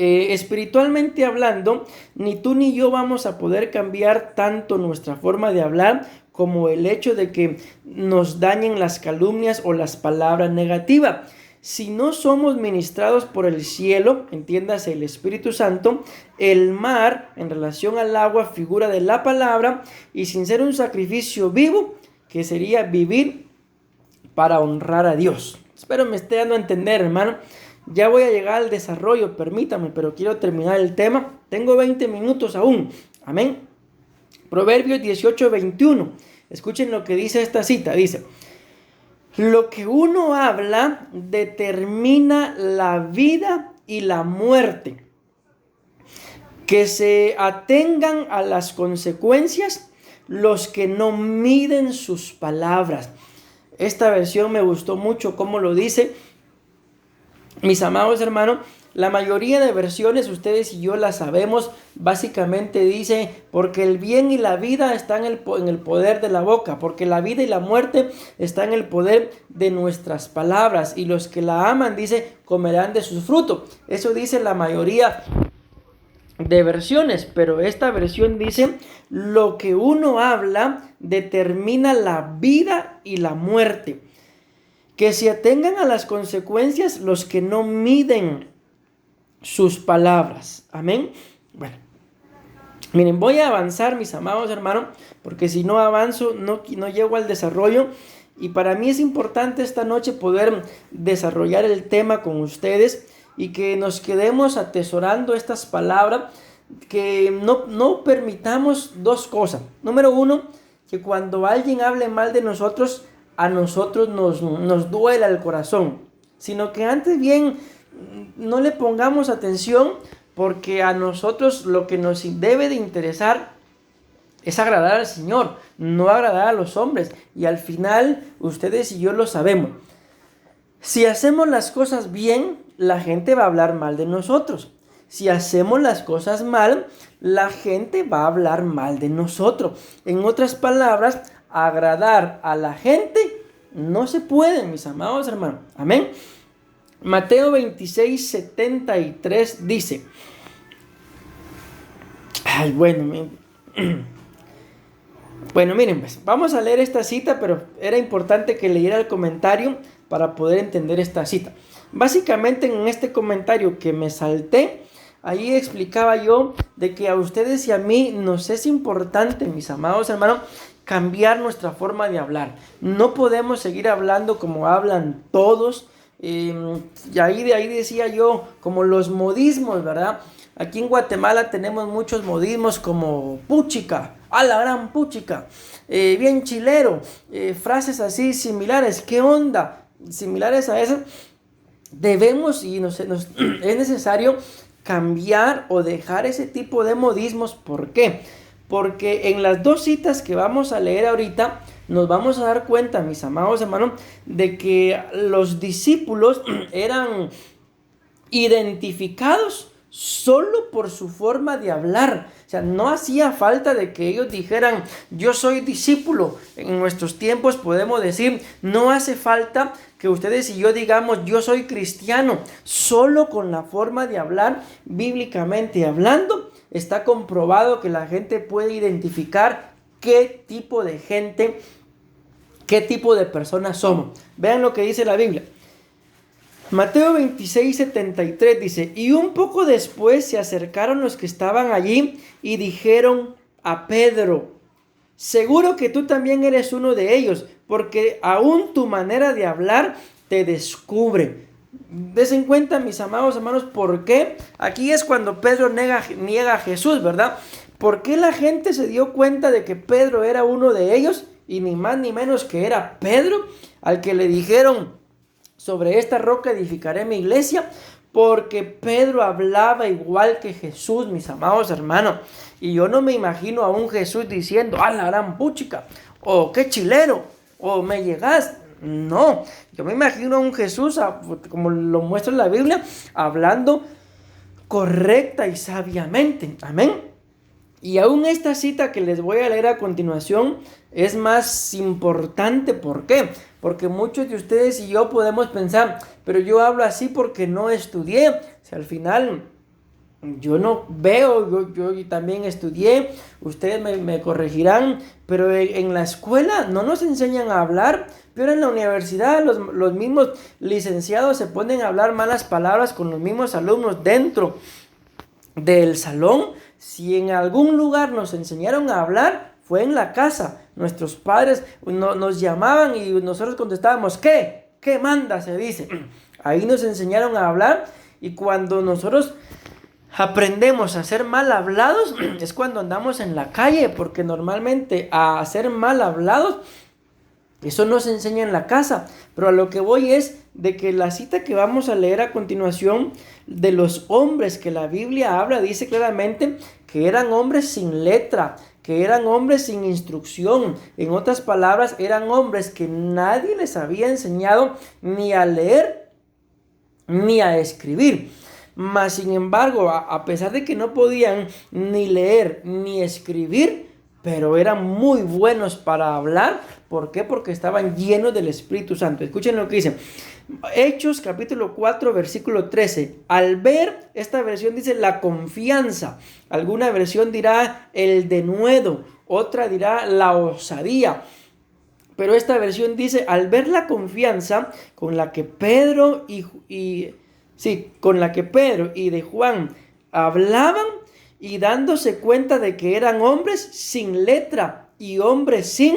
Espiritualmente hablando, ni tú ni yo vamos a poder cambiar tanto nuestra forma de hablar como el hecho de que nos dañen las calumnias o las palabras negativas. Si no somos ministrados por el cielo, entiéndase el Espíritu Santo, el mar en relación al agua figura de la palabra, y sin ser un sacrificio vivo, que sería vivir para honrar a Dios. Espero me esté dando a entender, hermano. Ya voy a llegar al desarrollo, permítame, pero quiero terminar el tema. Tengo 20 minutos aún. Amén. Proverbios 18:21. Escuchen lo que dice esta cita. Dice: lo que uno habla determina la vida y la muerte. Que se atengan a las consecuencias los que no miden sus palabras. Esta versión me gustó mucho cómo lo dice. Mis amados hermanos, la mayoría de versiones, ustedes y yo las sabemos, básicamente dice: porque el bien y la vida están en el poder de la boca, porque la vida y la muerte están en el poder de nuestras palabras, y los que la aman, dice, comerán de sus frutos. Eso dice la mayoría de versiones, pero esta versión dice: lo que uno habla determina la vida y la muerte. Que se atengan a las consecuencias los que no miden sus palabras. Amén. Bueno, miren, voy a avanzar, mis amados hermanos, porque si no avanzo, no llego al desarrollo. Y para mí es importante esta noche poder desarrollar el tema con ustedes, y que nos quedemos atesorando estas palabras, que no permitamos dos cosas. Número uno, que cuando alguien hable mal de nosotros, a nosotros nos duela el corazón, sino que antes bien no le pongamos atención, porque a nosotros lo que nos debe de interesar es agradar al Señor, no agradar a los hombres. Y al final ustedes y yo lo sabemos. Si hacemos las cosas bien, la gente va a hablar mal de nosotros. Si hacemos las cosas mal, la gente va a hablar mal de nosotros. En otras palabras, agradar a la gente no se puede, mis amados hermanos. Amén. Mateo 26:73 dice. Bueno, miren, pues, vamos a leer esta cita, pero era importante que leyera el comentario para poder entender esta cita. Básicamente en este comentario que me salté, ahí explicaba yo de que a ustedes y a mí nos es importante, mis amados hermanos, cambiar nuestra forma de hablar. No podemos seguir hablando como hablan todos. Y ahí decía yo, como los modismos, ¿verdad? Aquí en Guatemala tenemos muchos modismos como puchica, a la gran puchica, bien chilero, frases así similares, ¿qué onda? Similares a eso. Debemos y es necesario cambiar o dejar ese tipo de modismos. ¿Por qué? Porque en las dos citas que vamos a leer ahorita, nos vamos a dar cuenta, mis amados hermanos, de que los discípulos eran identificados solo por su forma de hablar. O sea, no hacía falta de que ellos dijeran, yo soy discípulo. En nuestros tiempos podemos decir, no hace falta que ustedes y yo digamos, yo soy cristiano. Solo con la forma de hablar, bíblicamente hablando, está comprobado que la gente puede identificar qué tipo de gente, qué tipo de personas somos. Vean lo que dice la Biblia. Mateo 26:73 dice, y un poco después se acercaron los que estaban allí y dijeron a Pedro, seguro que tú también eres uno de ellos, porque aún tu manera de hablar te descubre. Desen cuenta, mis amados hermanos, ¿por qué? Aquí es cuando Pedro niega a Jesús, ¿verdad? ¿Por qué la gente se dio cuenta de que Pedro era uno de ellos? Y ni más ni menos que era Pedro, al que le dijeron, sobre esta roca edificaré mi iglesia, porque Pedro hablaba igual que Jesús, mis amados hermanos. Y yo no me imagino a un Jesús diciendo, ¡ah, la gran puchica! O ¡qué chilero! O ¡me llegas! No, yo me imagino a un Jesús, como lo muestra en la Biblia, hablando correcta y sabiamente. Amén. Y aún esta cita que les voy a leer a continuación es más importante. ¿Por qué? Porque muchos de ustedes y yo podemos pensar, pero yo hablo así porque no estudié. Si al final yo no veo, yo también estudié, ustedes me corregirán, pero en la escuela no nos enseñan a hablar, pero en la universidad los mismos licenciados se ponen a hablar malas palabras con los mismos alumnos dentro del salón. Si en algún lugar nos enseñaron a hablar, fue en la casa. Nuestros padres nos llamaban y nosotros contestábamos, ¿qué? ¿Qué manda? Se dice. Ahí nos enseñaron a hablar, y cuando nosotros aprendemos a ser mal hablados, es cuando andamos en la calle, porque normalmente a ser mal hablados, eso no se enseña en la casa. Pero a lo que voy es de que la cita que vamos a leer a continuación de los hombres que la Biblia habla, dice claramente que eran hombres sin letra, que eran hombres sin instrucción. En otras palabras, eran hombres que nadie les había enseñado ni a leer ni a escribir. Mas sin embargo, a pesar de que no podían ni leer ni escribir, pero eran muy buenos para hablar. ¿Por qué? Porque estaban llenos del Espíritu Santo. Escuchen lo que dice. Hechos capítulo 4 versículo 13. Al ver, esta versión dice la confianza. Alguna versión dirá el denuedo. Otra dirá la osadía. Pero esta versión dice, al ver la confianza con la que Pedro y de Juan hablaban, y dándose cuenta de que eran hombres sin letra y hombres sin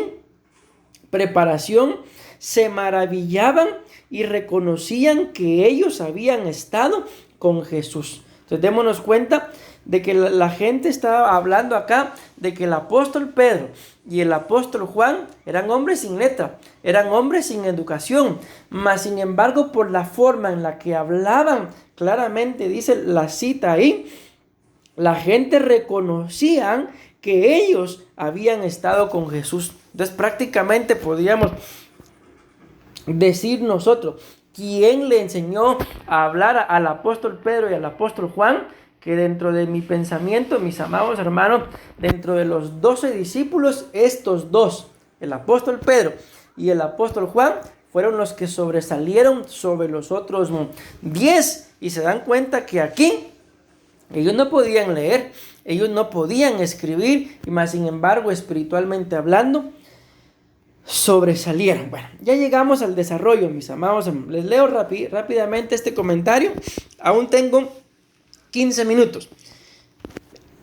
preparación, se maravillaban y reconocían que ellos habían estado con Jesús. Entonces démonos cuenta de que la gente estaba hablando acá de que el apóstol Pedro y el apóstol Juan eran hombres sin letra, eran hombres sin educación, mas sin embargo por la forma en la que hablaban, claramente dice la cita ahí, la gente reconocían que ellos habían estado con Jesús. Entonces prácticamente podríamos decir nosotros, ¿quién le enseñó a hablar al apóstol Pedro y al apóstol Juan? Que dentro de mi pensamiento, mis amados hermanos, dentro de los 12 discípulos, estos dos, el apóstol Pedro y el apóstol Juan, fueron los que sobresalieron sobre los otros 10. Y se dan cuenta que aquí ellos no podían leer, ellos no podían escribir, y más sin embargo, espiritualmente hablando, sobresalieron. Bueno, ya llegamos al desarrollo, mis amados. Les leo rápidamente este comentario. Aún tengo 15 minutos.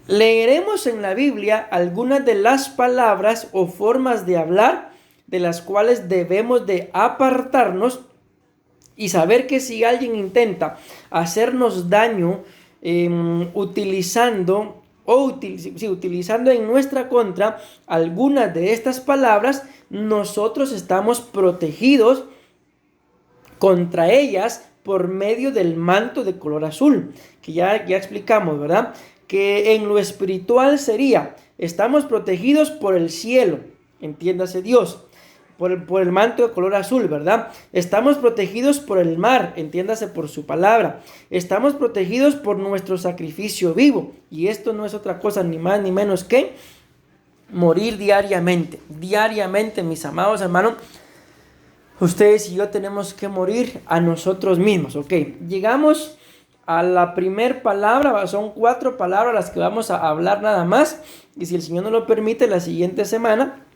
Leeremos en la Biblia algunas de las palabras o formas de hablar de las cuales debemos de apartarnos y saber que si alguien intenta hacernos daño utilizando en nuestra contra algunas de estas palabras, nosotros estamos protegidos contra ellas por medio del manto de color azul, que ya explicamos, ¿verdad? Que en lo espiritual sería, estamos protegidos por el cielo, entiéndase Dios, por el manto de color azul, ¿verdad? Estamos protegidos por el mar, entiéndase por su palabra. Estamos protegidos por nuestro sacrificio vivo. Y esto no es otra cosa ni más ni menos que morir diariamente. Diariamente, mis amados hermanos, ustedes y yo tenemos que morir a nosotros mismos, ¿ok? Llegamos a la primer palabra, son 4 palabras las que vamos a hablar nada más. Y si el Señor nos lo permite, la siguiente semana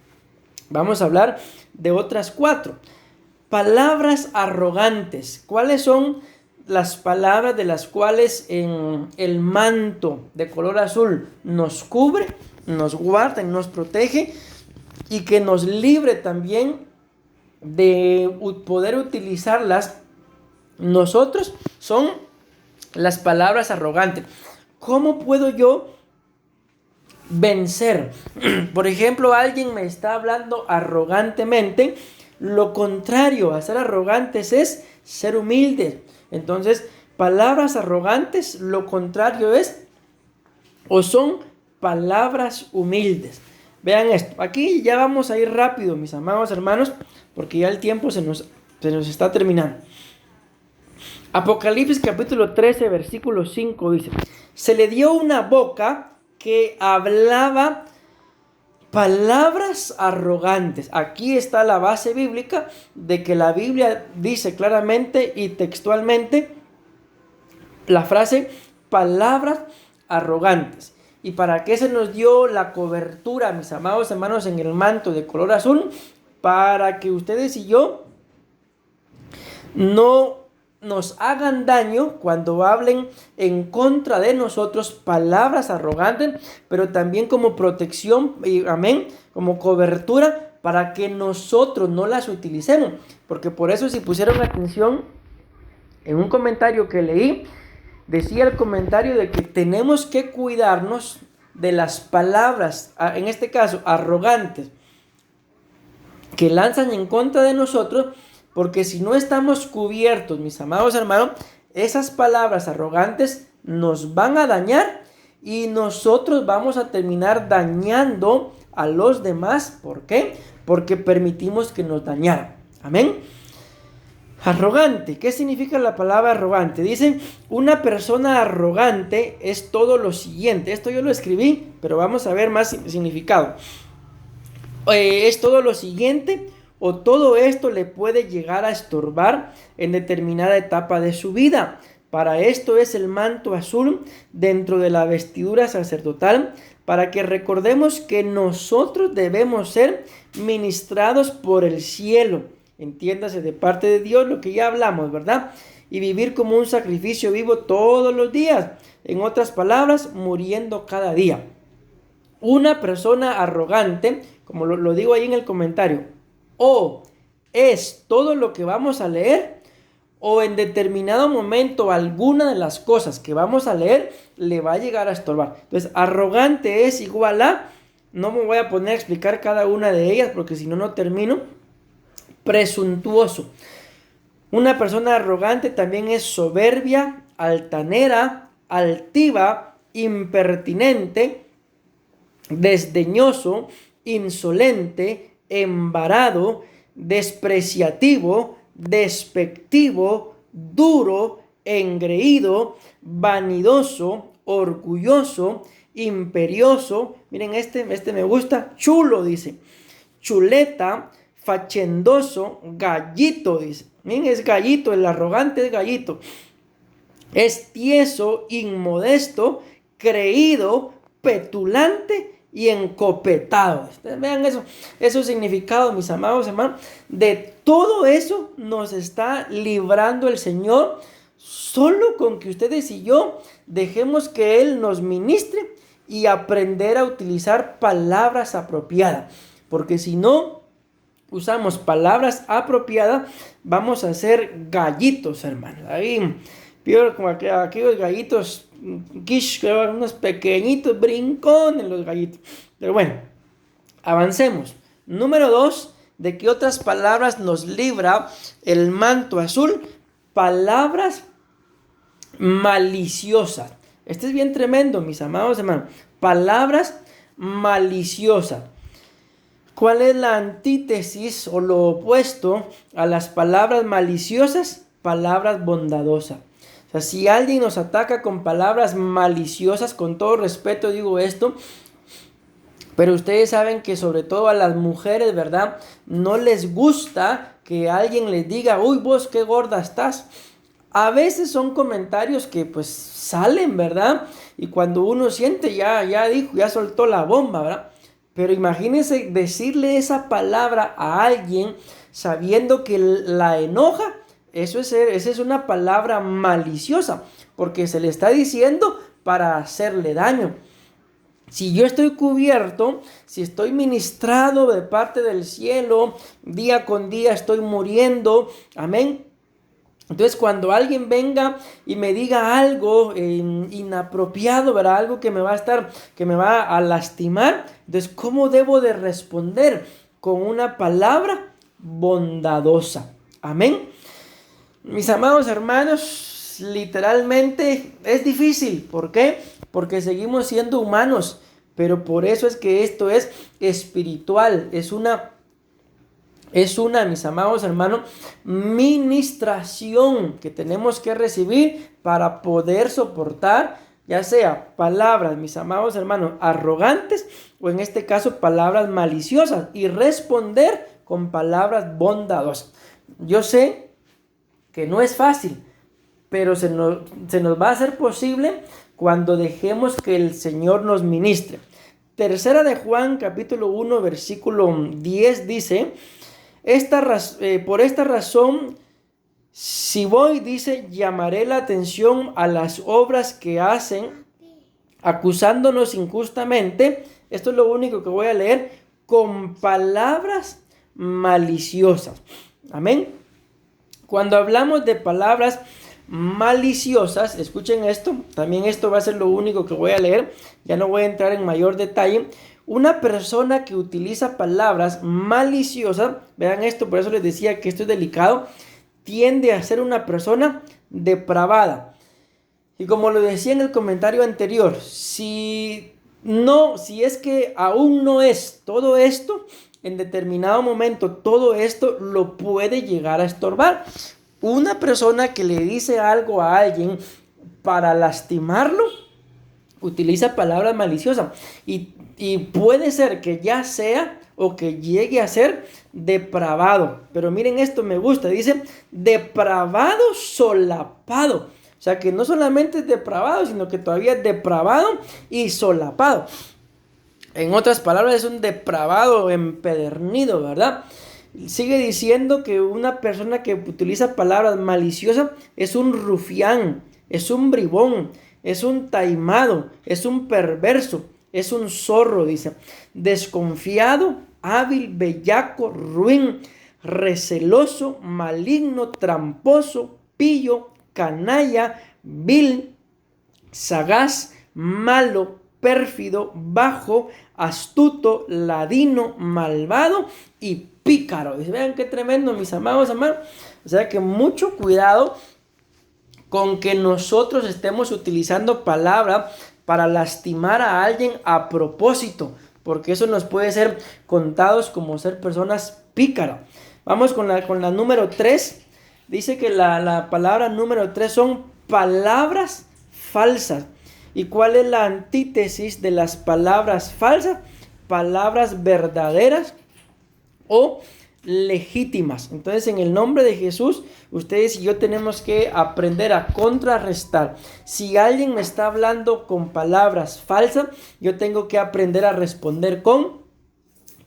vamos a hablar de otras 4. Palabras arrogantes. ¿Cuáles son las palabras de las cuales en el manto de color azul nos cubre, nos guarda y nos protege, y que nos libre también de poder utilizarlas nosotros? Son las palabras arrogantes. ¿Cómo puedo yo vencer? Por ejemplo, alguien me está hablando arrogantemente. Lo contrario a ser arrogantes es ser humildes. Entonces, palabras arrogantes, lo contrario es o son palabras humildes. Vean esto. Aquí ya vamos a ir rápido, mis amados hermanos, porque ya el tiempo se nos está terminando. Apocalipsis capítulo 13, versículo 5 dice: se le dio una boca que hablaba palabras arrogantes. Aquí está la base bíblica de que la Biblia dice claramente y textualmente la frase palabras arrogantes. ¿Y para qué se nos dio la cobertura, mis amados hermanos, en el manto de color azul? Para que ustedes y yo no nos hagan daño cuando hablen en contra de nosotros palabras arrogantes, pero también como protección, amén, como cobertura para que nosotros no las utilicemos. Porque por eso, si pusieron atención en un comentario que leí, decía el comentario de que tenemos que cuidarnos de las palabras, en este caso arrogantes, que lanzan en contra de nosotros. Porque si no estamos cubiertos, mis amados hermanos, esas palabras arrogantes nos van a dañar y nosotros vamos a terminar dañando a los demás. ¿Por qué? Porque permitimos que nos dañaran. Amén. Arrogante. ¿Qué significa la palabra arrogante? Dicen, una persona arrogante es todo lo siguiente. Esto yo lo escribí, pero vamos a ver más significado. Es todo lo siguiente, o todo esto le puede llegar a estorbar en determinada etapa de su vida. Para esto es el manto azul dentro de la vestidura sacerdotal, para que recordemos que nosotros debemos ser ministrados por el cielo. Entiéndase, de parte de Dios, lo que ya hablamos, ¿verdad? Y vivir como un sacrificio vivo todos los días. En otras palabras, muriendo cada día. Una persona arrogante, como lo digo ahí en el comentario, o es todo lo que vamos a leer, o en determinado momento alguna de las cosas que vamos a leer le va a llegar a estorbar. Entonces, arrogante es igual a, no me voy a poner a explicar cada una de ellas porque si no, no termino. Presuntuoso. Una persona arrogante también es soberbia, altanera, altiva, impertinente, desdeñoso, insolente, embarado, despreciativo, despectivo, duro, engreído, vanidoso, orgulloso, imperioso. Miren, este me gusta, chulo, dice. Chuleta, fachendoso, gallito, dice. Miren, es gallito, el arrogante es gallito. Es tieso, inmodesto, creído, petulante y encopetado. Vean eso, esos significados, mis amados hermanos. De todo eso nos está librando el Señor, solo con que ustedes y yo dejemos que Él nos ministre y aprender a utilizar palabras apropiadas. Porque si no usamos palabras apropiadas, vamos a ser gallitos, hermanos. Ahí, peor como aquellos gallitos, unos pequeñitos brincones los gallitos. Pero bueno, avancemos. Número 2, ¿de qué otras palabras nos libra el manto azul? Palabras maliciosas. Este es bien tremendo, mis amados hermanos. Palabras maliciosas. ¿Cuál es la antítesis o lo opuesto a las palabras maliciosas? Palabras bondadosas. O sea, si alguien nos ataca con palabras maliciosas, con todo respeto digo esto, pero ustedes saben que sobre todo a las mujeres, ¿verdad? No les gusta que alguien les diga, uy, vos qué gorda estás. A veces son comentarios que pues salen, ¿verdad? Y cuando uno siente, ya dijo, ya soltó la bomba, ¿verdad? Pero imagínense decirle esa palabra a alguien sabiendo que la enoja. Esa es una palabra maliciosa, porque se le está diciendo para hacerle daño. Si yo estoy cubierto, si estoy ministrado de parte del cielo, día con día estoy muriendo, amén. Entonces cuando alguien venga y me diga algo inapropiado, ¿verdad? Algo que me va a lastimar, entonces ¿cómo debo de responder? Con una palabra bondadosa, amén. Mis amados hermanos, literalmente es difícil. ¿Por qué? Porque seguimos siendo humanos, pero por eso es que esto es espiritual, es una, mis amados hermanos, ministración que tenemos que recibir para poder soportar, ya sea palabras, mis amados hermanos, arrogantes o en este caso palabras maliciosas y responder con palabras bondadosas. Yo sé que no es fácil, pero se nos va a hacer posible cuando dejemos que el Señor nos ministre. Tercera de Juan, capítulo 1, versículo 10 dice, por esta razón, si voy, dice, llamaré la atención a las obras que hacen, acusándonos injustamente. Esto es lo único que voy a leer, con palabras maliciosas. Amén. Cuando hablamos de palabras maliciosas, escuchen esto, también esto va a ser lo único que voy a leer, ya no voy a entrar en mayor detalle. Una persona que utiliza palabras maliciosas, vean esto, por eso les decía que esto es delicado, tiende a ser una persona depravada. Y como lo decía en el comentario anterior, si es que aún no es todo esto, en determinado momento todo esto lo puede llegar a estorbar. Una persona que le dice algo a alguien para lastimarlo, utiliza palabras maliciosas y puede ser que ya sea o que llegue a ser depravado. Pero miren esto, me gusta, dice depravado solapado. O sea que no solamente es depravado, sino que todavía es depravado y solapado. En otras palabras, es un depravado empedernido, ¿verdad? Sigue diciendo que una persona que utiliza palabras maliciosas es un rufián, es un bribón, es un taimado, es un perverso, es un zorro, dice. Desconfiado, hábil, bellaco, ruin, receloso, maligno, tramposo, pillo, canalla, vil, sagaz, malo, pérfido, bajo, astuto, ladino, malvado y pícaro. Y vean qué tremendo, mis amados hermanos. O sea que mucho cuidado con que nosotros estemos utilizando palabras para lastimar a alguien a propósito, porque eso nos puede ser contados como ser personas pícaras. Vamos con la número 3. Dice que la palabra número 3 son palabras falsas. ¿Y cuál es la antítesis de las palabras falsas? Palabras verdaderas o legítimas. Entonces, en el nombre de Jesús, ustedes y yo tenemos que aprender a contrarrestar. Si alguien me está hablando con palabras falsas, yo tengo que aprender a responder con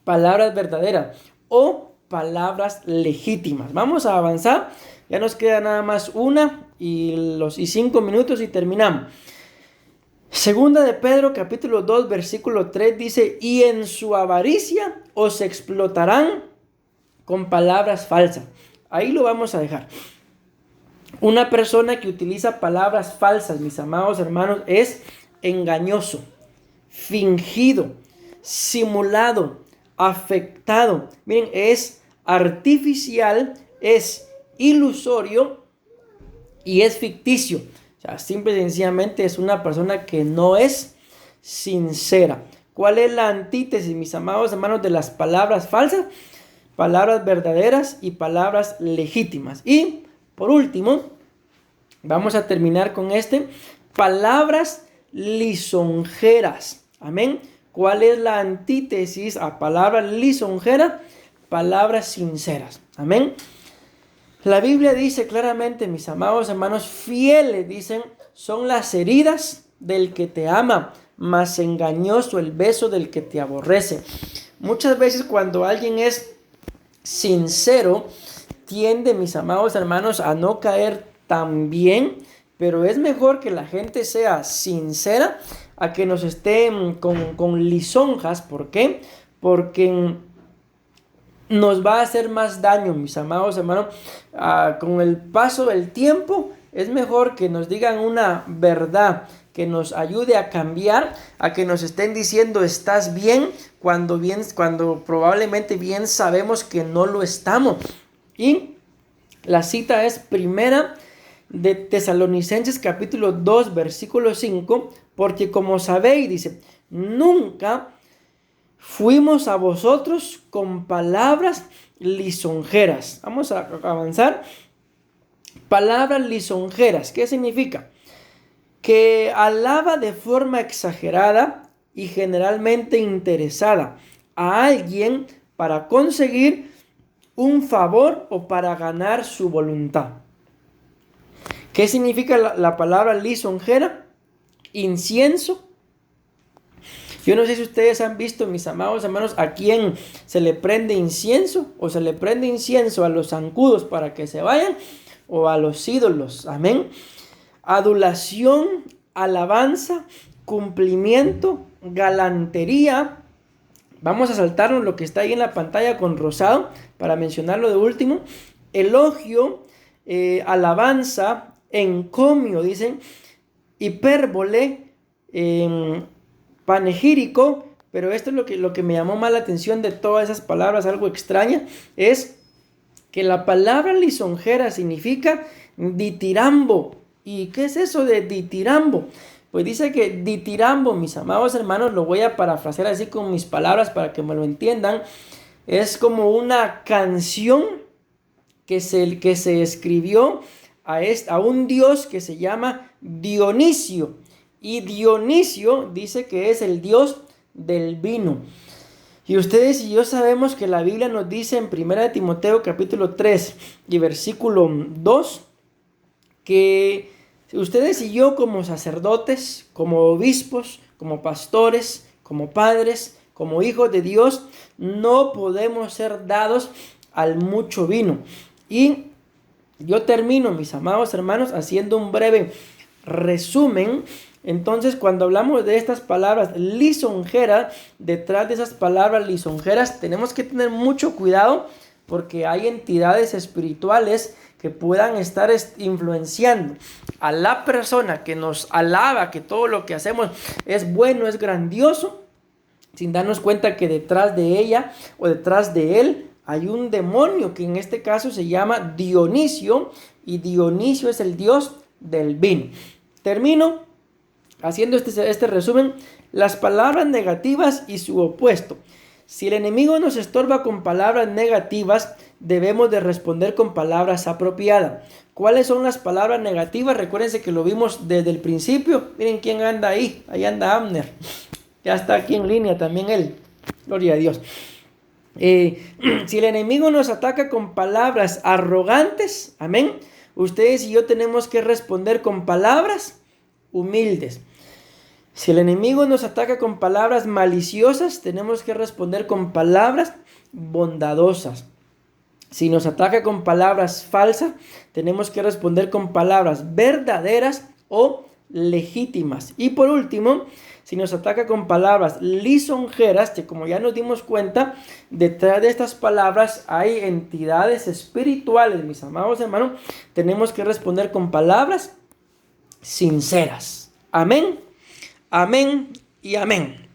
palabras verdaderas o palabras legítimas. Vamos a avanzar. Ya nos queda nada más 5 minutos y terminamos. Segunda de Pedro, capítulo 2, versículo 3 dice: y en su avaricia os explotarán con palabras falsas. Ahí lo vamos a dejar. Una persona que utiliza palabras falsas, mis amados hermanos, es engañoso, fingido, simulado, afectado. Miren, es artificial, es ilusorio y es ficticio. O sea, simple y sencillamente es una persona que no es sincera. ¿Cuál es la antítesis, mis amados hermanos, de las palabras falsas? Palabras verdaderas y palabras legítimas. Y por último, vamos a terminar con palabras lisonjeras. Amén. ¿Cuál es la antítesis a palabras lisonjeras? Palabras sinceras. Amén. La Biblia dice claramente, mis amados hermanos, fieles, dicen, son las heridas del que te ama, mas engañoso el beso del que te aborrece. Muchas veces cuando alguien es sincero, tiende, mis amados hermanos, a no caer tan bien, pero es mejor que la gente sea sincera a que nos estén con lisonjas. ¿Por qué? Porque nos va a hacer más daño, mis amados hermanos. Con el paso del tiempo es mejor que nos digan una verdad que nos ayude a cambiar, a que nos estén diciendo estás bien, cuando probablemente bien sabemos que no lo estamos. Y la cita es primera de Tesalonicenses capítulo 2 versículo 5, porque como sabéis, dice, nunca fuimos a vosotros con palabras lisonjeras. Vamos a avanzar. Palabras lisonjeras, ¿qué significa? Que alaba de forma exagerada y generalmente interesada a alguien para conseguir un favor o para ganar su voluntad. ¿Qué significa la palabra lisonjera? Incienso. Yo no sé si ustedes han visto, mis amados hermanos, a quién se le prende incienso, o se le prende incienso a los zancudos para que se vayan, o a los ídolos. Amén. Adulación, alabanza, cumplimiento, galantería. Vamos a saltarnos lo que está ahí en la pantalla con rosado para mencionarlo de último. Elogio, alabanza, encomio, dicen, hipérbole, panegírico. Pero esto es lo que me llamó más la atención de todas esas palabras, algo extraña, es que la palabra lisonjera significa ditirambo. ¿Y qué es eso de ditirambo? Pues dice que ditirambo, mis amados hermanos, lo voy a parafrasear así con mis palabras para que me lo entiendan. Es como una canción que se escribió a un dios que se llama Dionisio. Y Dionisio dice que es el dios del vino. Y ustedes y yo sabemos que la Biblia nos dice en 1 Timoteo capítulo 3 y versículo 2 que ustedes y yo como sacerdotes, como obispos, como pastores, como padres, como hijos de Dios, no podemos ser dados al mucho vino. Y yo termino, mis amados hermanos, haciendo un breve resumen. Entonces, cuando hablamos de estas palabras lisonjeras, detrás de esas palabras lisonjeras tenemos que tener mucho cuidado porque hay entidades espirituales que puedan estar influenciando a la persona que nos alaba, que todo lo que hacemos es bueno, es grandioso, sin darnos cuenta que detrás de ella o detrás de él hay un demonio que en este caso se llama Dionisio, y Dionisio es el dios del vino. Termino haciendo este resumen: las palabras negativas y su opuesto. Si el enemigo nos estorba con palabras negativas, debemos de responder con palabras apropiadas. ¿Cuáles son las palabras negativas? Recuérdense que lo vimos desde el principio. Miren quién anda ahí. Ahí anda Abner. Ya está aquí en línea también él. Gloria a Dios. Si el enemigo nos ataca con palabras arrogantes, amén, ustedes y yo tenemos que responder con palabras humildes. Si el enemigo nos ataca con palabras maliciosas, tenemos que responder con palabras bondadosas. Si nos ataca con palabras falsas, tenemos que responder con palabras verdaderas o legítimas. Y por último, si nos ataca con palabras lisonjeras, que como ya nos dimos cuenta, detrás de estas palabras hay entidades espirituales, mis amados hermanos, tenemos que responder con palabras sinceras. Amén, amén y amén.